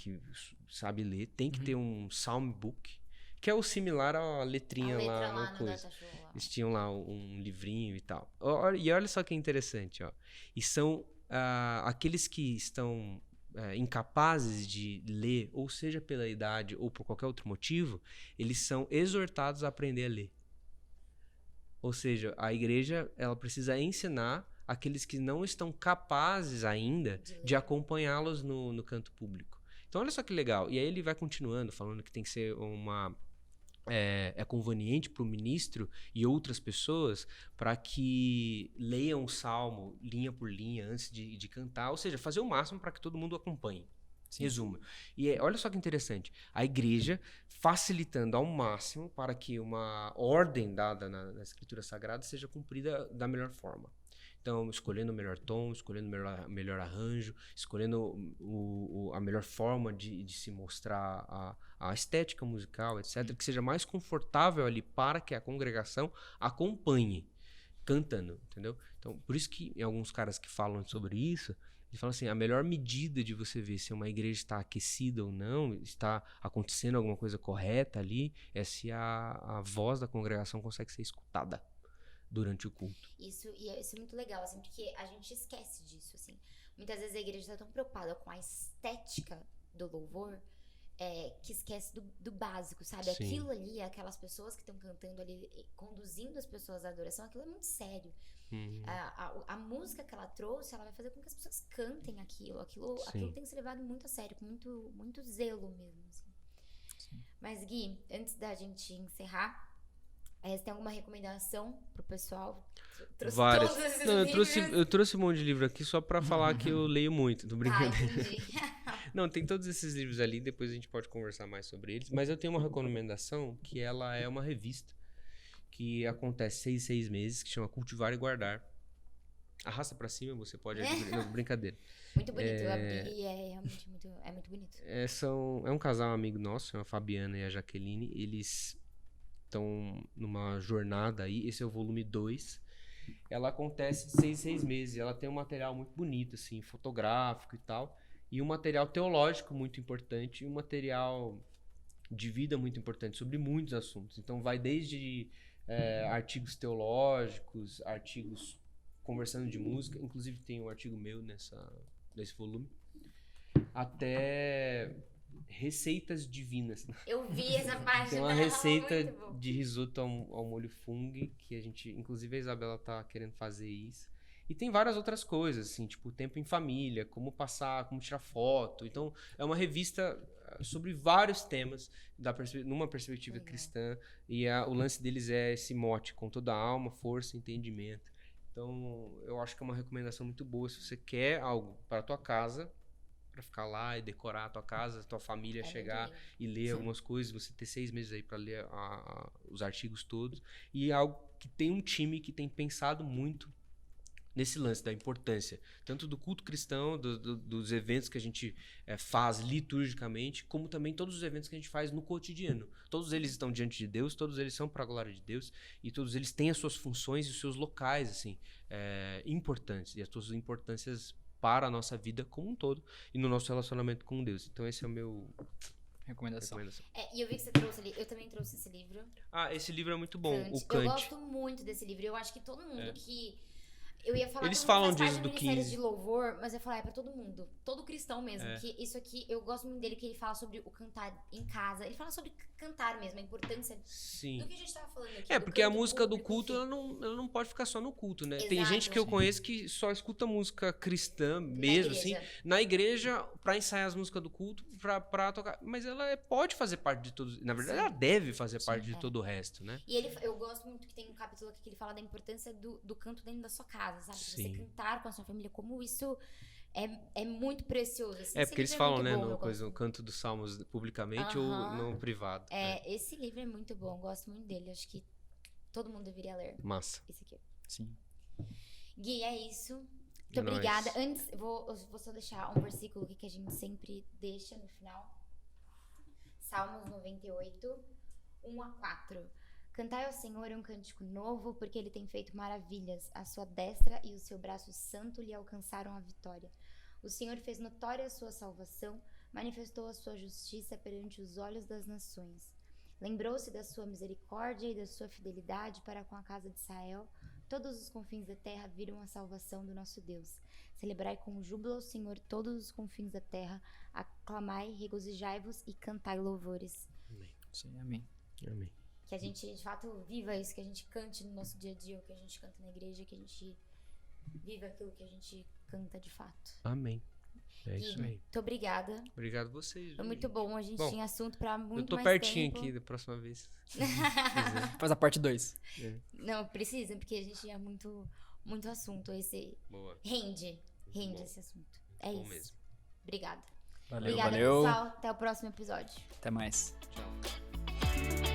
S3: sabe ler, tem que ter um psalm book, que é o similar à letrinha lá no coisa. Eles tinham lá um livrinho e tal. E olha só que interessante, ó. E são aqueles que estão incapazes de ler, ou seja pela idade ou por qualquer outro motivo, eles são exortados a aprender a ler. Ou seja, a igreja ela precisa ensinar aqueles que não estão capazes ainda de acompanhá-los no canto público. Então olha só que legal. E aí ele vai continuando falando que tem que ser é conveniente para o ministro e outras pessoas para que leiam o salmo linha por linha antes de cantar, ou seja, fazer o máximo para que todo mundo acompanhe. Resumo. E olha só que interessante, a igreja facilitando ao máximo para que uma ordem dada na Escritura Sagrada seja cumprida da melhor forma. Então, escolhendo o melhor tom, escolhendo o melhor arranjo, escolhendo a melhor forma de se mostrar a estética musical, etc., que seja mais confortável ali para que a congregação acompanhe, cantando, entendeu? Então, por isso que em alguns caras que falam sobre isso, eles falam assim, a melhor medida de você ver se uma igreja está aquecida ou não, está acontecendo alguma coisa correta ali, é se a voz da congregação consegue ser escutada durante o culto.
S1: Isso é muito legal, assim, porque a gente esquece disso, assim. Muitas vezes a igreja está tão preocupada com a estética do louvor que esquece do básico, sabe?
S3: Sim.
S1: Aquilo ali, aquelas pessoas que estão cantando ali, conduzindo as pessoas à adoração, aquilo é muito sério. A música que ela trouxe, ela vai fazer com que as pessoas cantem aquilo tem que ser levado muito a sério, com muito, muito zelo mesmo, assim. Mas Gui, antes da gente encerrar, você tem alguma recomendação pro pessoal? Trouxe
S3: Várias.
S1: todos esses
S3: Não,
S1: livros?
S3: eu trouxe um monte de livro aqui só pra falar que eu leio muito, tô brincando.
S1: Entendi.
S3: Não, tem todos esses livros ali, depois a gente pode conversar mais sobre eles, mas eu tenho uma recomendação que ela é uma revista que acontece 6 meses, que chama Cultivar e Guardar. Arrasta pra cima, você pode adquirir. Não, brincadeira.
S1: Muito bonito, eu abri e é realmente muito bonito.
S3: É um casal amigo nosso, a Fabiana e a Jaqueline, eles estão numa jornada aí, esse é o volume 2. Ela acontece 6 meses, ela tem um material muito bonito, assim, fotográfico e tal, e um material teológico muito importante, e um material de vida muito importante sobre muitos assuntos. Então vai desde artigos teológicos, artigos conversando de música, inclusive tem um artigo meu nesse volume, até receitas divinas.
S1: Eu vi essa página.
S3: Tem uma receita
S1: muito bom.
S3: de risoto ao molho fungo, que a gente, inclusive a Isabela tá querendo fazer isso. E tem várias outras coisas, assim, tipo tempo em família, como passar, como tirar foto. Então, é uma revista sobre vários temas, numa perspectiva cristã. E o lance deles é esse mote, com toda a alma, força e entendimento. Então, eu acho que é uma recomendação muito boa. Se você quer algo para a tua casa, para ficar lá e decorar a tua casa, a tua família chegar e ler algumas coisas, você ter 6 meses aí para ler os artigos todos. E é algo que tem um time que tem pensado muito nesse lance da importância, tanto do culto cristão, dos eventos que a gente faz liturgicamente, como também todos os eventos que a gente faz no cotidiano. Todos eles estão diante de Deus, todos eles são para a glória de Deus, e todos eles têm as suas funções e os seus locais assim, importantes, e as suas importâncias para a nossa vida como um todo, e no nosso relacionamento com Deus. Então esse é o meu...
S2: Recomendação.
S1: E eu vi que você trouxe ali, eu também trouxe esse livro.
S3: Esse livro é muito bom, o
S1: Eu
S3: Kant.
S1: gosto muito desse livro, eu acho que todo mundo que... Eu ia falar
S3: Eles
S1: que
S3: falam
S1: faz parte
S3: disso do
S1: Ministério
S3: 15.
S1: de Louvor, mas eu ia falar, é pra todo mundo. Todo cristão mesmo.
S3: É.
S1: Que isso aqui, eu gosto muito dele, que ele fala sobre o cantar em casa. Ele fala sobre cantar mesmo, a importância
S3: Sim.
S1: do que a gente tava falando aqui.
S3: Porque a
S1: canto
S3: música do
S1: público,
S3: culto,
S1: enfim.
S3: ela não pode ficar só no culto, né?
S1: Exato.
S3: Tem gente que eu
S2: Sim.
S3: conheço que só escuta música cristã
S1: Na
S3: mesmo,
S1: igreja.
S3: assim, na igreja, pra ensaiar as músicas do culto, pra tocar. Mas ela pode fazer parte de todos. Na verdade,
S1: Sim.
S3: ela deve fazer parte de
S1: É.
S3: todo o resto, né?
S1: E eu gosto muito que tem um capítulo aqui que ele fala da importância do canto dentro da sua casa, sabe? De
S3: Sim.
S1: você cantar com a sua família, como isso é muito precioso. Assim. Esse
S3: Porque eles
S1: livro
S3: falam,
S1: muito
S3: né,
S1: bom, eu
S3: no
S1: gosto.
S3: canto dos salmos publicamente ou
S1: Aham.
S3: no privado.
S1: Esse livro é muito bom, eu gosto muito dele. Acho que todo mundo deveria ler
S3: Massa.
S1: esse aqui.
S2: Sim.
S1: Gui, é isso. Muito
S3: É nóis.
S1: obrigada. Antes, eu vou só deixar um versículo aqui que a gente sempre deixa no final. Salmos 98, 1-4. Cantai ao Senhor um cântico novo, porque Ele tem feito maravilhas. A sua destra e o seu braço santo lhe alcançaram a vitória. O Senhor fez notória a sua salvação, manifestou a sua justiça perante os olhos das nações. Lembrou-se da sua misericórdia e da sua fidelidade para com a casa de Israel. Todos os confins da terra viram a salvação do nosso Deus. Celebrai com júbilo ao Senhor todos os confins da terra. Aclamai, regozijai-vos e cantai louvores.
S2: Sim, amém.
S3: Amém.
S1: Que a gente, de fato, viva isso, que a gente cante no nosso dia a dia, o que a gente canta na igreja, que a gente viva aquilo que a gente canta de fato.
S3: Amém. É isso aí.
S1: Muito obrigada.
S3: Obrigado a vocês.
S1: Foi muito bom. A gente
S3: Bom,
S1: tinha assunto pra muito
S3: Eu tô
S1: mais
S3: pertinho
S1: tempo.
S3: aqui da próxima vez.
S2: Faz a parte 2.
S1: Não, precisa, porque a gente tinha muito assunto. Esse
S3: Boa.
S1: rende
S3: bom.
S1: esse assunto. É
S3: Bom
S1: isso.
S3: mesmo.
S1: Obrigada.
S2: Valeu,
S1: Obrigada,
S2: valeu.
S1: pessoal. Até o próximo episódio.
S2: Até mais.
S3: Tchau.